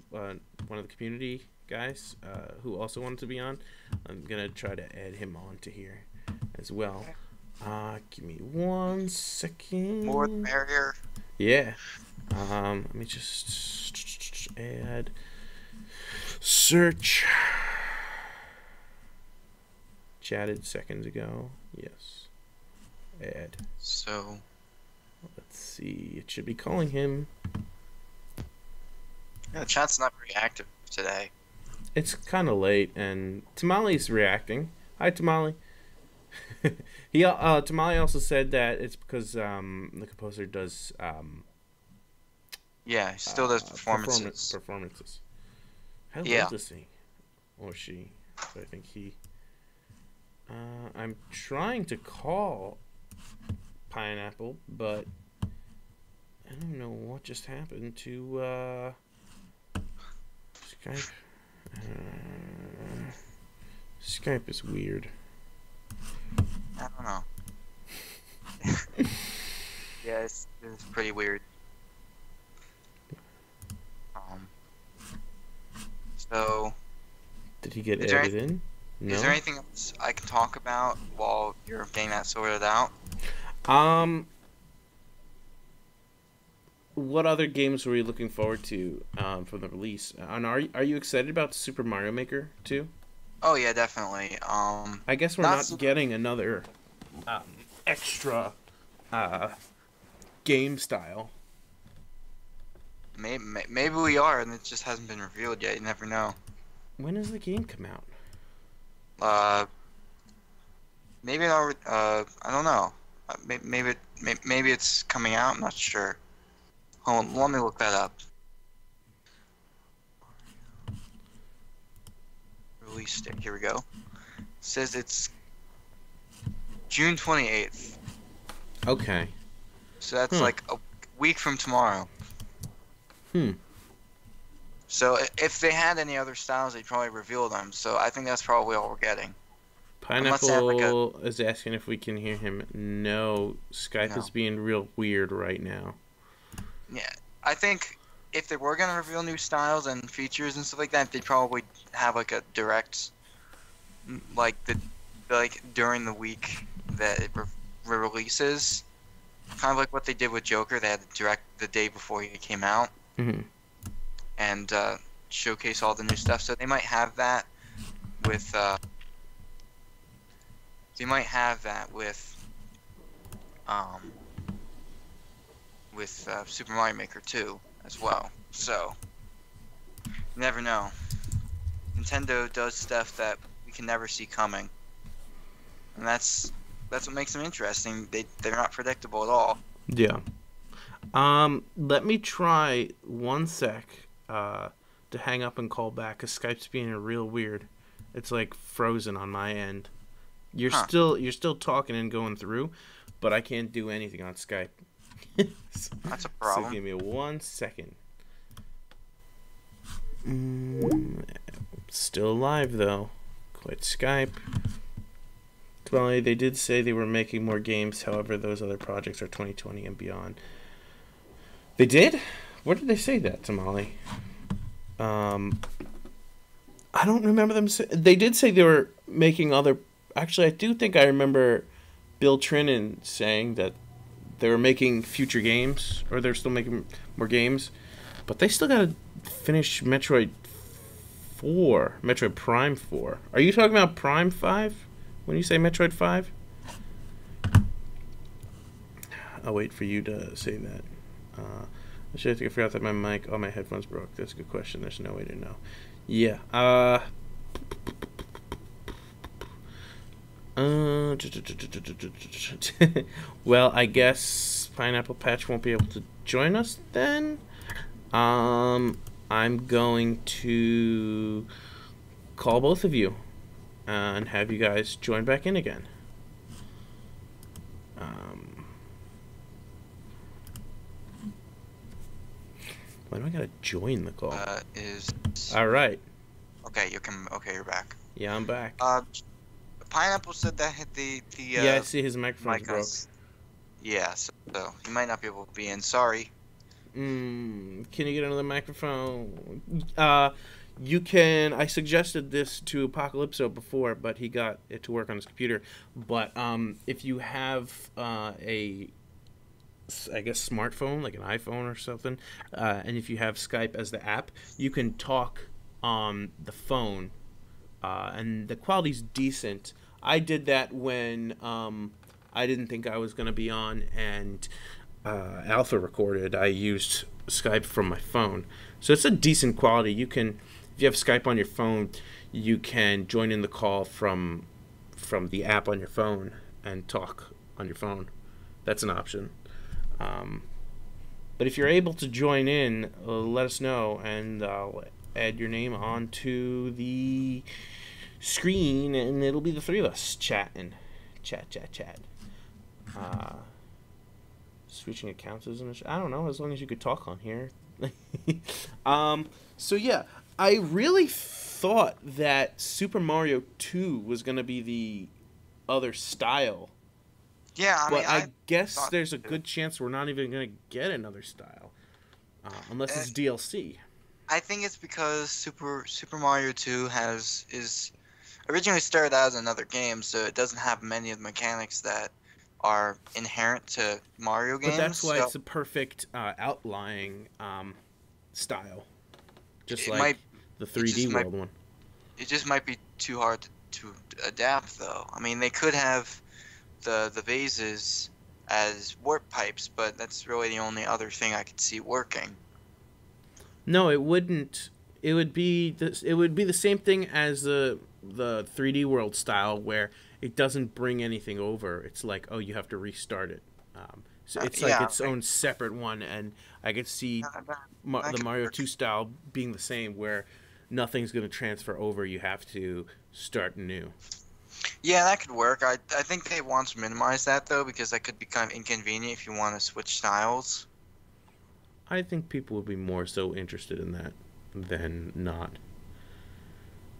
One of the community guys who also wanted to be on. I'm gonna try to add him on to here as well. Give me 1 second. More the merrier. Yeah. Let me just add search. Chatted seconds ago. Yes. Add. So Let's see. It should be calling him. yeah, the chat's not very active today. It's kind of late, and Tamale's reacting. Hi, Tamale. Tamale also said that it's because the composer does Yeah, he still does performances. performances. How Yeah. old is he or she? So I think he. I'm trying to call Pineapple, but I don't know what just happened to Skype. Skype is weird. I don't know. Yeah, it's pretty weird. So Did he get Is there added in? No. is there anything else I can talk about while you're getting that sorted out? What other games were you looking forward to from the release? And are you excited about Super Mario Maker too? Oh yeah, definitely. I guess we're Not not Super- getting another extra game style. Maybe we are, and it just hasn't been revealed yet. You never know. When does the game come out? Maybe not. I don't know. Maybe it's coming out. I'm not sure. Hold on, let me look that up. Release date. Here we go. It says it's June 28th. Okay. So that's like a week from tomorrow. So if they had any other styles, they'd probably reveal them. So I think that's probably all we're getting. Pineapple is asking if we can hear him. No, Skype No. is being real weird right now. Yeah, I think if they were gonna reveal new styles and features and stuff like that, they'd probably have like a direct, like during the week that it releases, kind of like what they did with Joker. They had the direct the day before he came out, and showcase all the new stuff. So they might have that with. They might have that with Super Mario Maker 2 as well. So you never know. Nintendo does stuff that we can never see coming, and that's what makes them interesting. They're not predictable at all. Yeah. Let me try 1 sec to hang up and call back because Skype's being real weird. It's like frozen on my end. You're still talking and going through, but I can't do anything on Skype. That's a problem. So give me 1 second. Still live though. Quit Skype. Well, they did say they were making more games. However, those other projects are 2020 and beyond. They did? Where did they say that, Tamale? I don't remember them. They did say they were making other Actually, I do think I remember Bill Trinan saying that they were making future games, or they're still making more games, but they still gotta finish Metroid 4, Metroid Prime 4. Are you talking about Prime 5 when you say Metroid 5? I'll wait for you to say that. I think I forgot that my mic, my headphones broke. That's a good question. There's no way to know. Yeah. Well, I guess PineapplePatch won't be able to join us then. I'm going to call both of you and have you guys join back in again. Why do I gotta join the call? All right. Okay, you can. Okay, you're back. Yeah, I'm back. Pineapple said that hit the yeah, I see his microphone's broke. Yeah, so he might not be able to be in. Sorry. Can you get another microphone? You can. I suggested this to Apocalypso before, but he got it to work on his computer. But if you have I guess smartphone, like an iPhone or something, and if you have Skype as the app, you can talk on the phone, and the quality's decent. I did that when I didn't think I was going to be on, and Alpha recorded. I used Skype from my phone, so it's a decent quality. You can, if you have Skype on your phone, you can join in the call from the app on your phone and talk on your phone. That's an option. But if you're able to join in, let us know, and I'll add your name onto the screen, and it'll be the three of us chatting. Chat. Switching accounts isn't I don't know, as long as you could talk on here. So yeah, I really thought that Super Mario 2 was going to be the other style. Yeah, I guess there's a good chance we're not even going to get another style, unless it's DLC. I think it's because Super Mario 2 is originally started out as another game, so it doesn't have many of the mechanics that are inherent to Mario games. But that's why it's a perfect outlying style, just like the 3D World one. It just might be too hard to adapt, though. I mean, they could have the vases as warp pipes, but that's really the only other thing I could see working. No, it wouldn't. It would be the same thing as the 3D World style, where it doesn't bring anything over. It's like, oh, you have to restart it. So it's like its own separate one, and I could see the Mario 2 style being the same, where nothing's going to transfer over. You have to start new. Yeah, that could work. I think they want to minimize that, though, because that could be kind of inconvenient if you want to switch styles. I think people would be more so interested in that than not.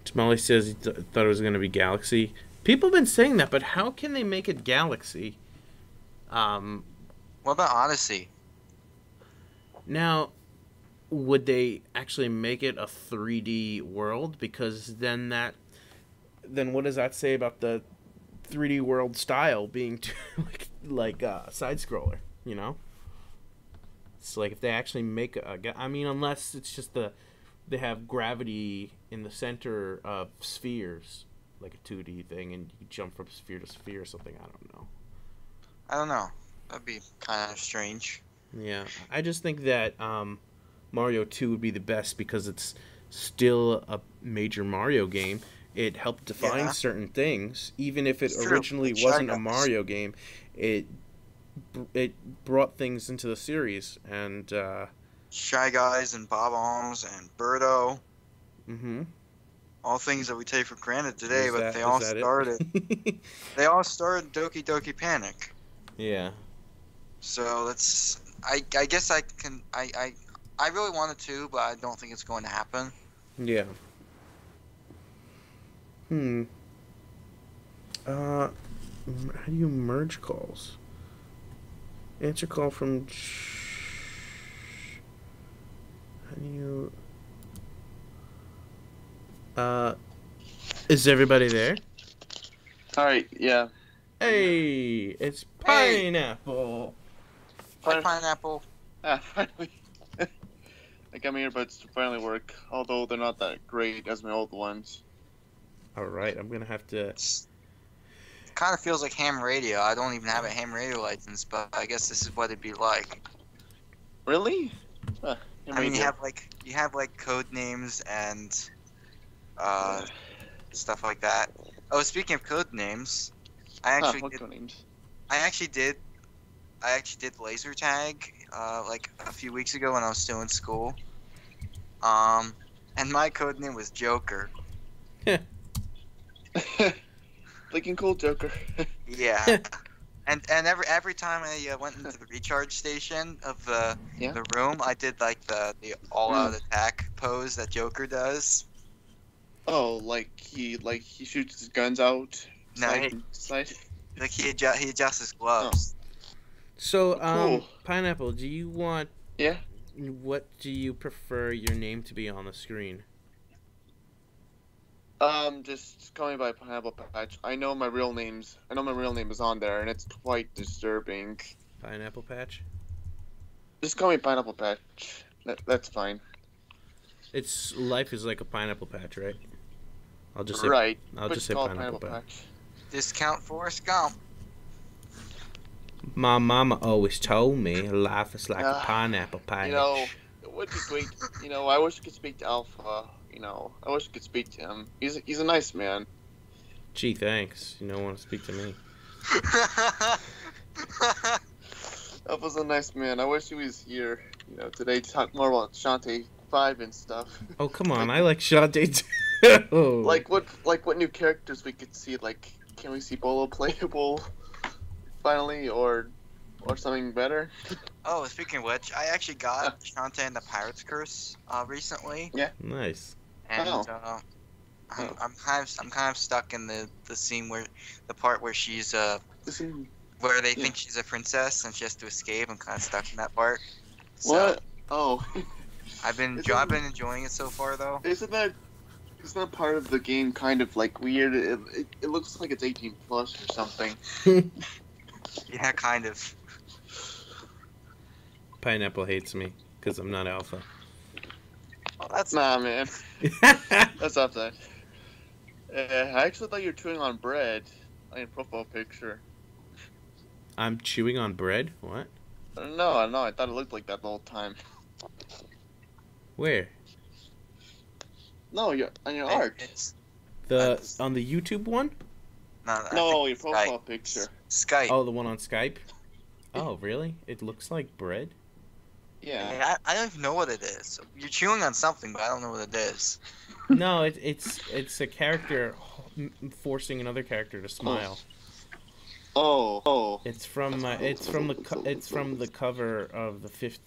Tamale says he thought it was going to be Galaxy. People have been saying that, but how can they make it Galaxy? What about Odyssey? Now, would they actually make it a 3D world? Because then what does that say about the 3D world style being like side scroller? You know, it's like if they actually make unless it's just they have gravity in the center of spheres, like a 2D thing, and you jump from sphere to sphere or something. I don't know. That'd be kind of strange. Yeah, I just think that Mario 2 would be the best because it's still a major Mario game. It helped define certain things, even if it originally wasn't a Mario game. It brought things into the series, and Shy Guys and Bob Alms and Birdo. Mm-hmm. All things that we take for granted today, but they all started. They all started Doki Doki Panic. Yeah. So that's. I guess I can. I really wanted to, but I don't think it's going to happen. Yeah. How do you merge calls? Answer call from. How do you? Is everybody there? Alright, yeah. Hey, it's Hey. Pineapple. Hi, Pineapple. Finally. I got my earbuds to finally work, although they're not that great as my old ones. All right, I'm gonna have to. It kind of feels like ham radio. I don't even have a ham radio license, but I guess this is what it'd be like. Really? I mean, you have like code names and stuff like that. Oh, speaking of code names, I actually did laser tag like a few weeks ago when I was still in school. And my code name was Joker. Looking cool, Joker. Yeah. And every time I went into the recharge station of the room, I did like the all out attack pose that Joker does. Oh, like he shoots his guns out. No, like he adjusts his gloves. So, Cool. Pineapple, do you want? Yeah. What do you prefer your name to be on the screen? Just call me by PineapplePatch. I know my real name is on there, and it's quite disturbing. PineapplePatch? Just call me PineapplePatch. That's fine. Life is like a pineapple patch, right? I'll just say Right. I'll just say call it Pineapple Patch. Discount Forrest Gump. My mama always told me life is like a pineapple patch. You know, it would be great. You know, I wish I could speak to Alpha. You know, I wish I could speak to him. He's a nice man. Gee, thanks. You don't want to speak to me. Alpha's a nice man. I wish he was here, you know, today to talk more about Shantae 5 and stuff. Oh, come on. I like Shantae too. Like what new characters we could see? Like, can we see Bolo playable finally, or something better? Oh, speaking of which, I actually got Shantae and the Pirate's Curse recently. Yeah. Nice. And I'm kind of stuck in the scene where the part where she's where they think she's a princess and she has to escape. I'm kind of stuck in that part. So, what? Oh. I've been enjoying it so far though. Isn't that part of the game kind of like weird? It looks like it's 18 plus or something. Yeah, kind of. Pineapple hates me because I'm not alpha. Well, that's Nah, man. That's not that. I actually thought you were chewing on bread on your profile picture. I'm chewing on bread? What? No, I thought it looked like that the whole time. Where? No, on your art. On the YouTube one? No, your profile picture. Skype. Oh, the one on Skype? Oh, really? It looks like bread? Yeah. I don't even know what it is. You're chewing on something, but I don't know what it is. No, it's a character forcing another character to smile. Oh. It's from the cover of the 5th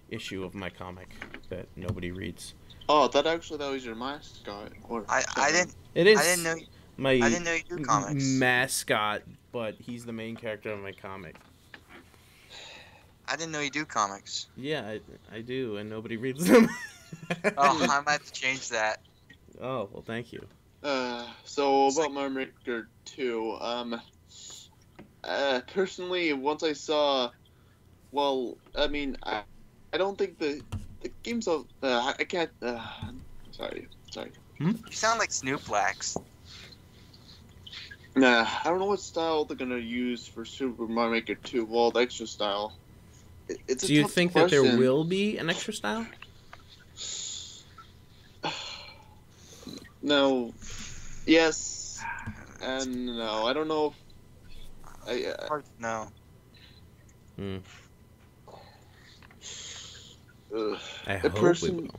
issue of my comic that nobody reads. Oh, that was your mascot. I didn't. It is. I didn't know. I didn't know you do comics. Mascot, but he's the main character of my comic. I didn't know you do comics. Yeah, I do, and nobody reads them. Oh, I might have to change that. Oh, well, thank you. So about Mario Maker 2, personally, once I saw, well, I mean, I don't think the game's of, I can't, sorry. You sound like Snoop Lax. Nah, I don't know what style they're gonna use for Super Mario Maker 2, well, the extra style. It's a Do you tough think question. that there will be an extra style? No. Yes. And no. I don't know if... Hard to know. I hope we will.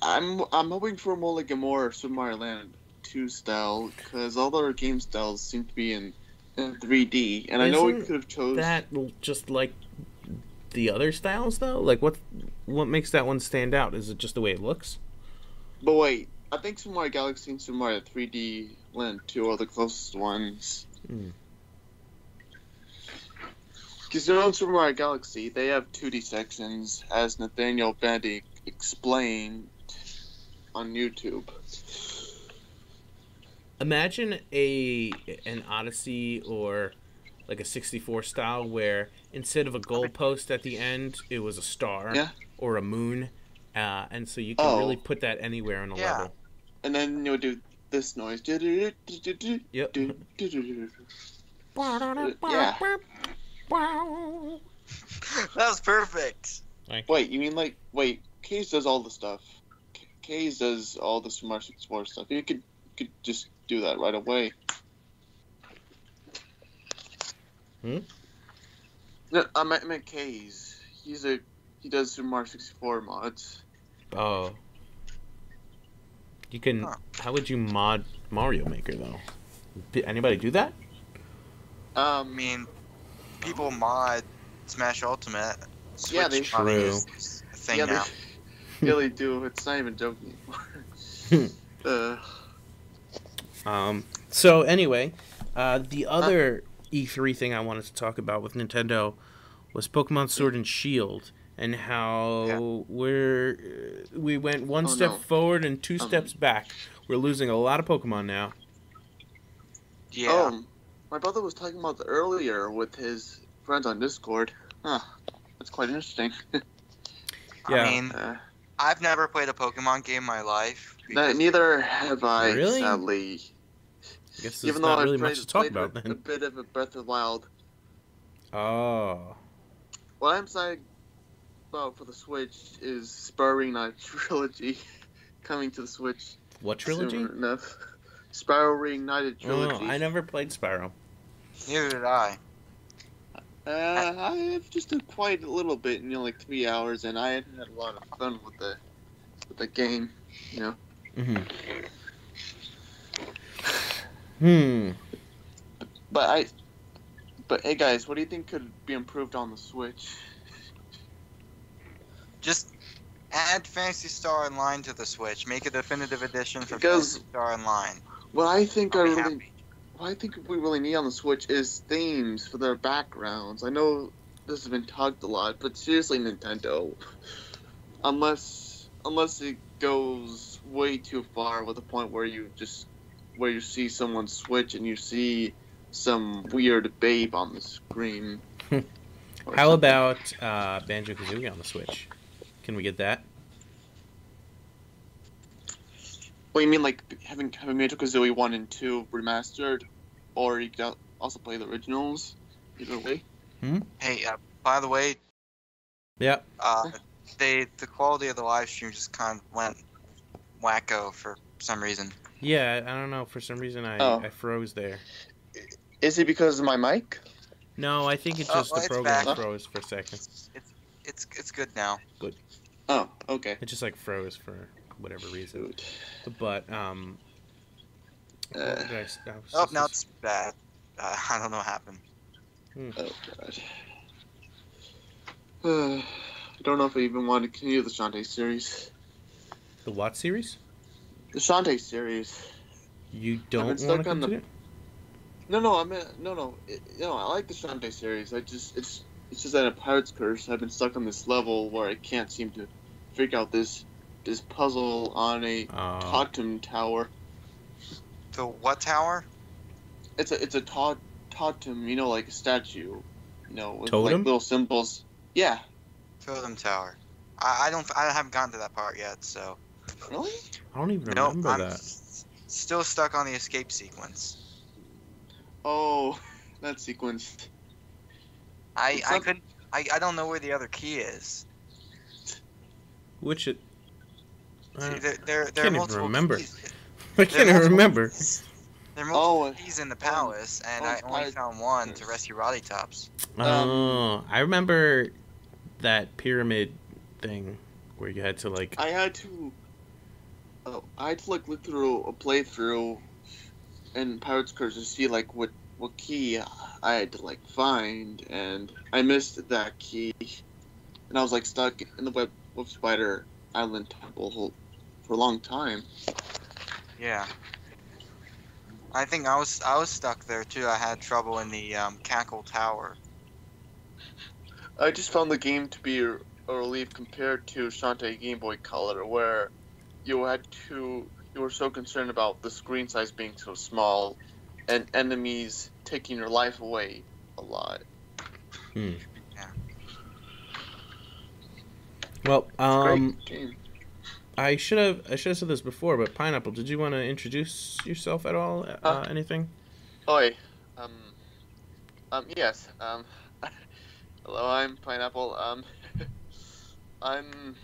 I'm hoping for more Super Mario Land 2 style, because all the other game styles seem to be in 3D, and I know we could have chose that just like the other styles though. Like what makes that one stand out? Is it just the way it looks? But wait, I think Super Mario Galaxy and Super Mario 3D Land 2 are the closest ones. Because you know, in Super Mario Galaxy, they have 2D sections, as Nathaniel Bandy explained on YouTube. Imagine an Odyssey or like a 64 style where instead of a goalpost at the end, it was a star Yeah. or a moon, and so you can really Oh. put that anywhere on a Yeah. level. And then you'll do this noise. Yep. Yeah. That was perfect. Wait, you mean like Kaze does all the stuff. Kaze does all the Super Mario 64 stuff. You could just do that right away. No, I meant Kaze. He does Super Mario 64 mods. Oh. You can. How would you mod Mario Maker though? Anybody do that? I mean, people mod Smash Ultimate. Yeah, they Switch modding True. is a thing Yeah, now. they really do. It's not even joking anymore. So anyway, the other E3 thing I wanted to talk about with Nintendo was Pokemon Sword and Shield and how we went one step forward and two steps back. We're losing a lot of Pokemon now. Yeah. My brother was talking about that earlier with his friends on Discord. Huh. That's quite interesting. Yeah. I mean, I've never played a Pokemon game in my life. Neither have I, Really? sadly. I guess there's Even not though really I've much to talk played about a then. bit of a Breath of the Wild. Oh. What I'm excited about for the Switch is Spiral Reignited Trilogy coming to the Switch. What trilogy? Soon enough. Spiral Reignited Trilogy. Oh, I never played Spyro. Neither did I. I have just did quite a little bit, like 3 hours, and I had a lot of fun with the game, But hey guys, what do you think could be improved on the Switch? Just add Phantasy Star Online to the Switch. Make a definitive edition for Because- Phantasy Star Online. What I think I'll be what happy. I think we really need on the Switch is themes for their backgrounds. I know this has been talked a lot, but seriously, Nintendo, unless it goes way too far with the point where you see someone switch and you see some weird babe on the screen. Or How something. about Banjo-Kazooie on the Switch? Can we get that? Well, you mean like having Banjo-Kazooie 1 and 2 remastered, or you could also play the originals? Either way. Hey, by the way, Yep. the quality of the live stream just kind of went wacko for some reason. Yeah, I don't know. For some reason, I froze there. Is it because of my mic? No, I think it's just the it's program back. froze for a second. It's good now. Oh, okay. It just like froze for whatever reason. But what did I was Oh, just- now it's bad. I don't know what happened. Oh god. I don't know if I even want to continue the Shantae series. The what series? The Shantae series. You don't want to stuck on the- continue? No. I like the Shantae series. It's just that in Pirate's Curse, I've been stuck on this level where I can't seem to figure out this puzzle on a totem tower. The what tower? It's a totem, like a statue, with Totem? like little symbols. Yeah. Totem tower. I haven't gotten to that part yet, so. Really? I don't even No, remember I'm that. still stuck on the escape sequence. Oh, that sequence. I don't know where the other key is. Which it? See, there are can't even multiple remember. keys. I can't even remember. There are multiple Oh, keys in the palace, and I only Pirate found one to Curse. rescue Roddy Tops. Oh, I remember that pyramid thing where you had to like. I had to look through a playthrough in Pirate's Curse to see like what key I had to like find, and I missed that key, and I was like stuck in the web spider island temple for a long time. Yeah. I think I was stuck there too. I had trouble in the Cackle Tower. I just found the game to be a relief compared to Shantae Game Boy Color, where you you were so concerned about the screen size being so small and enemies taking your life away a lot. Hmm. Yeah. Well, Great game. I should have said this before, but Pineapple, did you want to introduce yourself at all? Anything? Oi. Yes. Hello, I'm Pineapple. I'm I'm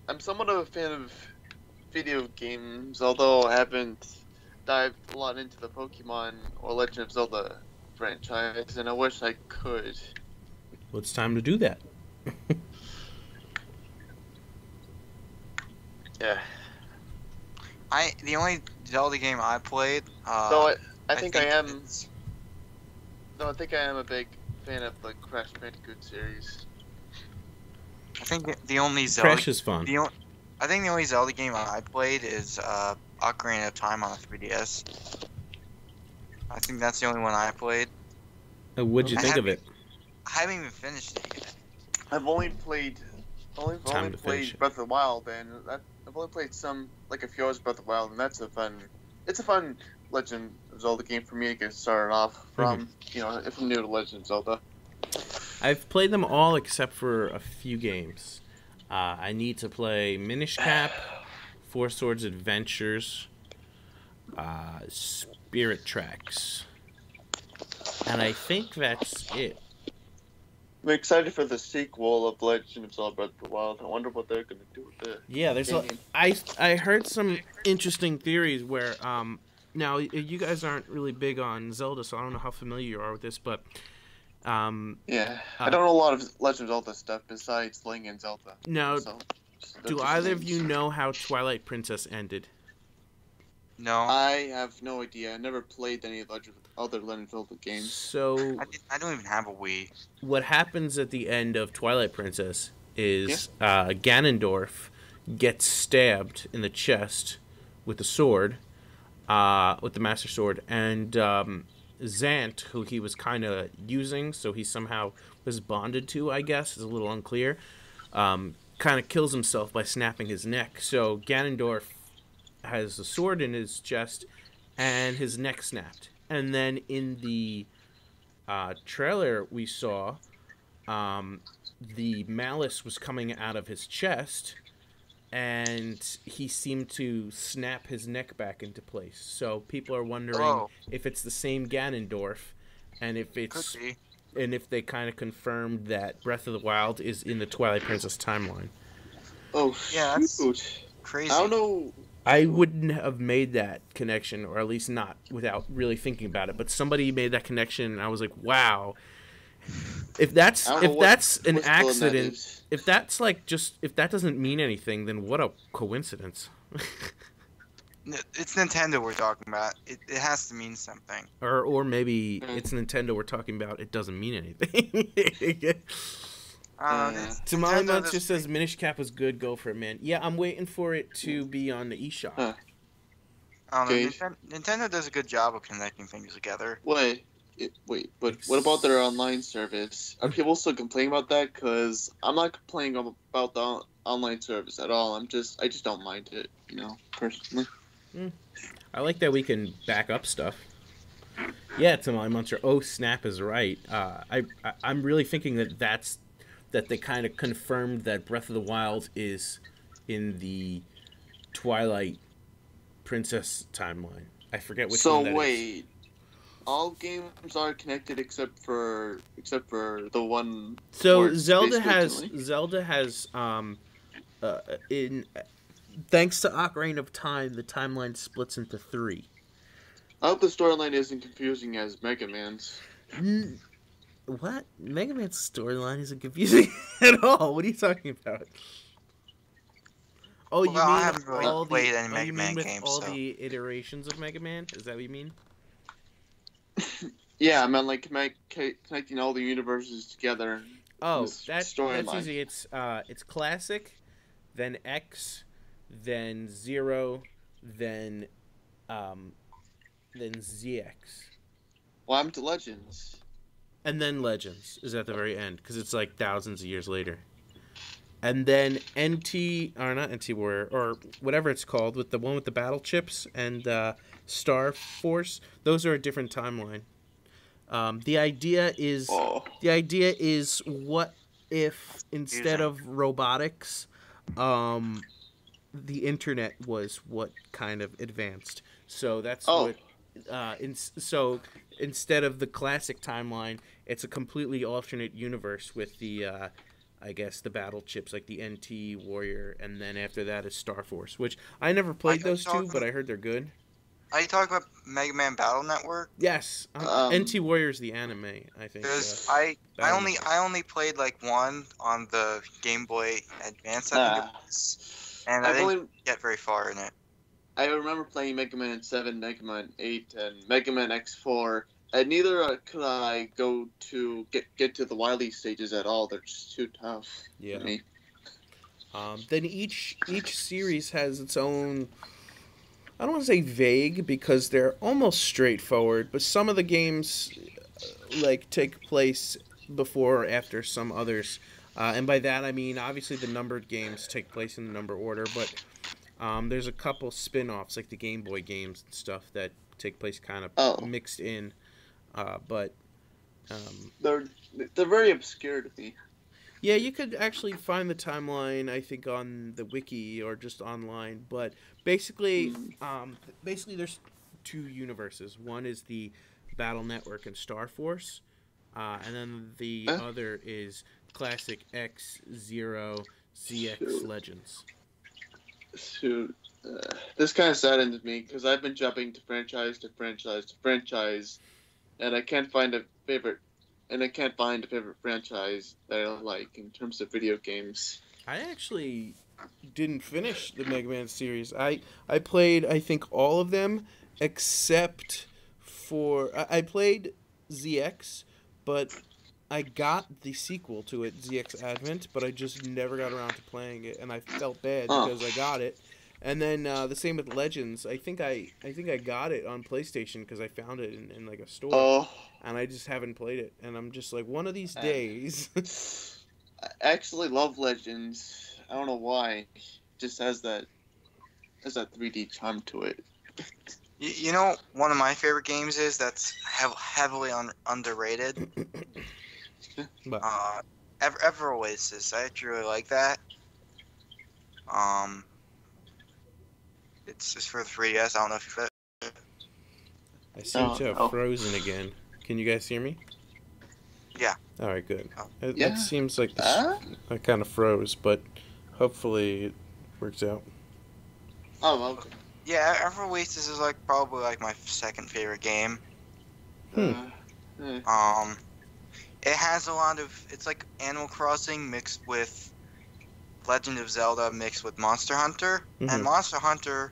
I'm somewhat of a fan of video games, although I haven't dived a lot into the Pokemon or Legend of Zelda franchise, and I wish I could. Well, it's time to do that. Yeah. The only Zelda game I played. So I think I am. it's- No, I think I am a big fan of the Crash Bandicoot series. I think the only Zelda. Crash is fun. I think the only Zelda game I played is Ocarina of Time on the 3DS. I think that's the only one I played. What'd you I think of haven't- it? I haven't even finished it yet. I've only played Time to finish it. Breath of the Wild, and I've only played like a few hours of Breath of the Wild, and it's a fun Legend of Zelda game for me to get started off from. If I'm new to Legend of Zelda. I've played them all except for a few games. I need to play Minish Cap, Four Swords Adventures, Spirit Tracks, and I think that's it. I'm excited for the sequel of Legend of Zelda Breath of the Wild. I wonder what they're going to do with it. Yeah, I heard some interesting theories where now you guys aren't really big on Zelda, so I don't know how familiar you are with this, but I don't know a lot of Legend of Zelda stuff besides Link and Zelda. now So, do either of you know how Twilight Princess ended? No, I have no idea. I never played any other Legend of Zelda games. So I don't even have a Wii. what happens at the end of Twilight Princess is Ganondorf gets stabbed in the chest with a sword, with the Master Sword, and Zant, who he was kind of using, so he somehow was bonded to, I guess, is a little unclear, kind of kills himself by snapping his neck. So Ganondorf has a sword in his chest, and his neck snapped. And then in the trailer we saw, the malice was coming out of his chest, and he seemed to snap his neck back into place. So people are wondering if it's the same Ganondorf, and if it's Could be. and if they kind of confirmed that Breath of the Wild is in the Twilight Princess timeline. Oh, Yeah, that's shoot. Crazy. I don't know. I wouldn't have made that connection, or at least not without really thinking about it. But somebody made that connection, and I was like, "Wow!" If that's an accident, if that's if that doesn't mean anything, then what a coincidence. It's Nintendo we're talking about. It has to mean something. Or maybe it's Nintendo we're talking about. It doesn't mean anything. Tamale Nuts just says Minish Cap was good. Go for it, man. Yeah, I'm waiting for it to be on the eShop. Nintendo does a good job of connecting things together. Wait, but what about their online service? Are people still complaining about that? Because I'm not complaining about the online service at all. I just don't mind it, personally. I like that we can back up stuff. Yeah, Tamale Monster. Oh, Snap is right. I'm really thinking that they kind of confirmed that Breath of the Wild is in the Twilight Princess timeline. I forget which one that is. So wait, all games are connected except for the one. So Zelda has thanks to Ocarina of Time, the timeline splits into 3. I hope the storyline isn't confusing as Mega Man's. What? Mega Man's storyline isn't confusing at all. What are you talking about? Oh, you mean I haven't really all played the any Mega Man with games, all so. the iterations of Mega Man? Is that what you mean? Yeah, I meant like connecting all the universes together. Oh, that's storyline. easy. It's classic, then X, then 0, then ZX. Well, I'm to Legends. And then Legends is at the very end, because it's like thousands of years later. and then NT, or not NT Warrior, or whatever it's called, with the one with the battle chips and Star Force. Those are a different timeline. The idea is what if instead of robotics, the internet was what kind of advanced. So that's what. So instead of the classic timeline, it's a completely alternate universe with the, I guess, the battle chips like the NT Warrior, and then after that is Star Force, which I never played those two, but I heard they're good. Are you talking about Mega Man Battle Network? Yes, NT Warrior is the anime, I think. Because I only played like one on the Game Boy Advance, I think it was, and I didn't get very far in it. I remember playing Mega Man 7, Mega Man 8, and Mega Man X4, and neither could I go to get to the Wily stages at all. They're just too tough for me. Then each series has its own. I don't want to say vague because they're almost straightforward, but some of the games like take place before or after some others, and by that I mean obviously the numbered games take place in the number order, but there's a couple spin-offs like the Game Boy games and stuff that take place kind of mixed in, but they're very obscure to me. Yeah, you could actually find the timeline, I think, on the wiki or just online. But basically, there's two universes. One is the Battle Network and Star Force, and then the other is classic X-Zero ZX Legends. Shoot, this kind of saddens me because I've been jumping to franchise to franchise to franchise, and I can't find a favorite. And I can't find a favorite franchise that I like in terms of video games. I actually didn't finish the Mega Man series. I played, I think, all of them except for... I played ZX, but I got the sequel to it, ZX Advent, but I just never got around to playing it, and I felt bad because I got it. And then the same with Legends. I think I got it on PlayStation because I found it in like a store, and I just haven't played it. And I'm just like, one of these days. I actually love Legends. I don't know why. It just has that 3D charm to it. You know, one of my favorite games is that's heavily underrated. Ever Oasis. I actually really like that. It's just for the 3DS. I don't know if you. I seem to have frozen again. Can you guys hear me? Yeah. All right, good. It seems like I kind of froze, but hopefully it works out. Oh, okay. Yeah, Ever Oasis is like probably like my second favorite game. It has a lot of. It's like Animal Crossing mixed with Legend of Zelda mixed with Monster Hunter, and Monster Hunter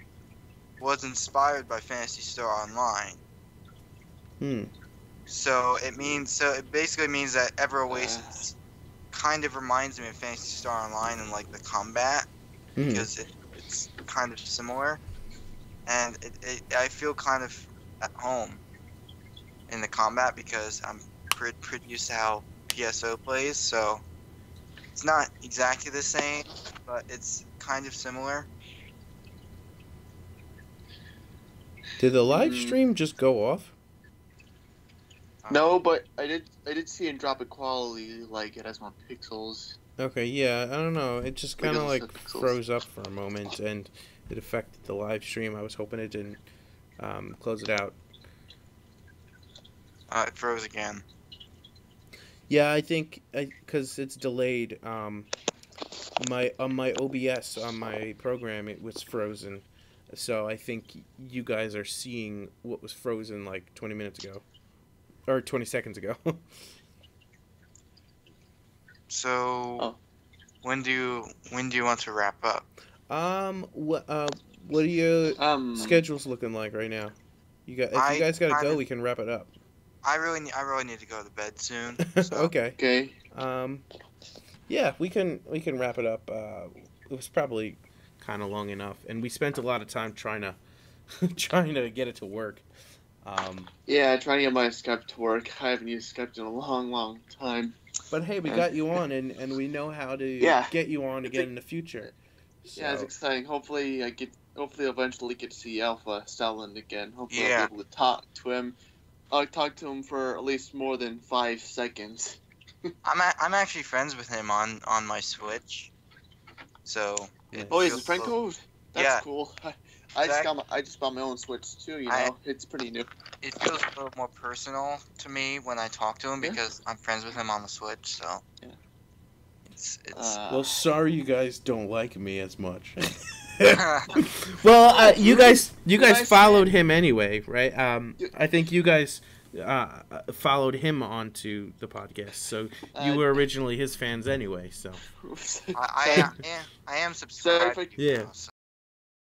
was inspired by Phantasy Star Online. So it basically means that Ever Oasis kind of reminds me of Phantasy Star Online in like the combat because it's kind of similar, and I feel kind of at home in the combat because I'm pretty used to how PSO plays, so it's not exactly the same, but it's kind of similar. Did the live stream just go off? No, but I did see it drop in quality, like it has more pixels. Okay, yeah, I don't know. It just kind of like froze up for a moment, and it affected the live stream. I was hoping it didn't close it out. It froze again. Yeah, I think because it's delayed. My OBS on my program, it was frozen, so I think you guys are seeing what was frozen like 20 minutes ago, or 20 seconds ago. So, when do you want to wrap up? What are your schedules looking like right now? If you guys gotta go, we can wrap it up. I really need to go to bed soon. So. Okay. Yeah, we can wrap it up. It was probably kind of long enough, and we spent a lot of time trying to get it to work. Yeah, trying to get my Skype to work. I haven't used Skype in a long, long time. But hey, we got you on, and we know how to get you on again in the future. So. Yeah, it's exciting. Hopefully, eventually get to see Alpha Stalin again. Hopefully, Yeah. I'll be able to talk to him. I'll talk to him for at least more than 5 seconds. I'm actually friends with him on my Switch. So. Oh, he's a friend code? That's cool. I just bought my own Switch too. It's pretty new. It feels a little more personal to me when I talk to him because I'm friends with him on the Switch. So. Yeah. It's well, sorry you guys don't like me as much. Well, you guys followed him anyway, right? I think you guys followed him onto the podcast, so you were originally his fans anyway. So I am subscribed. Yeah. So.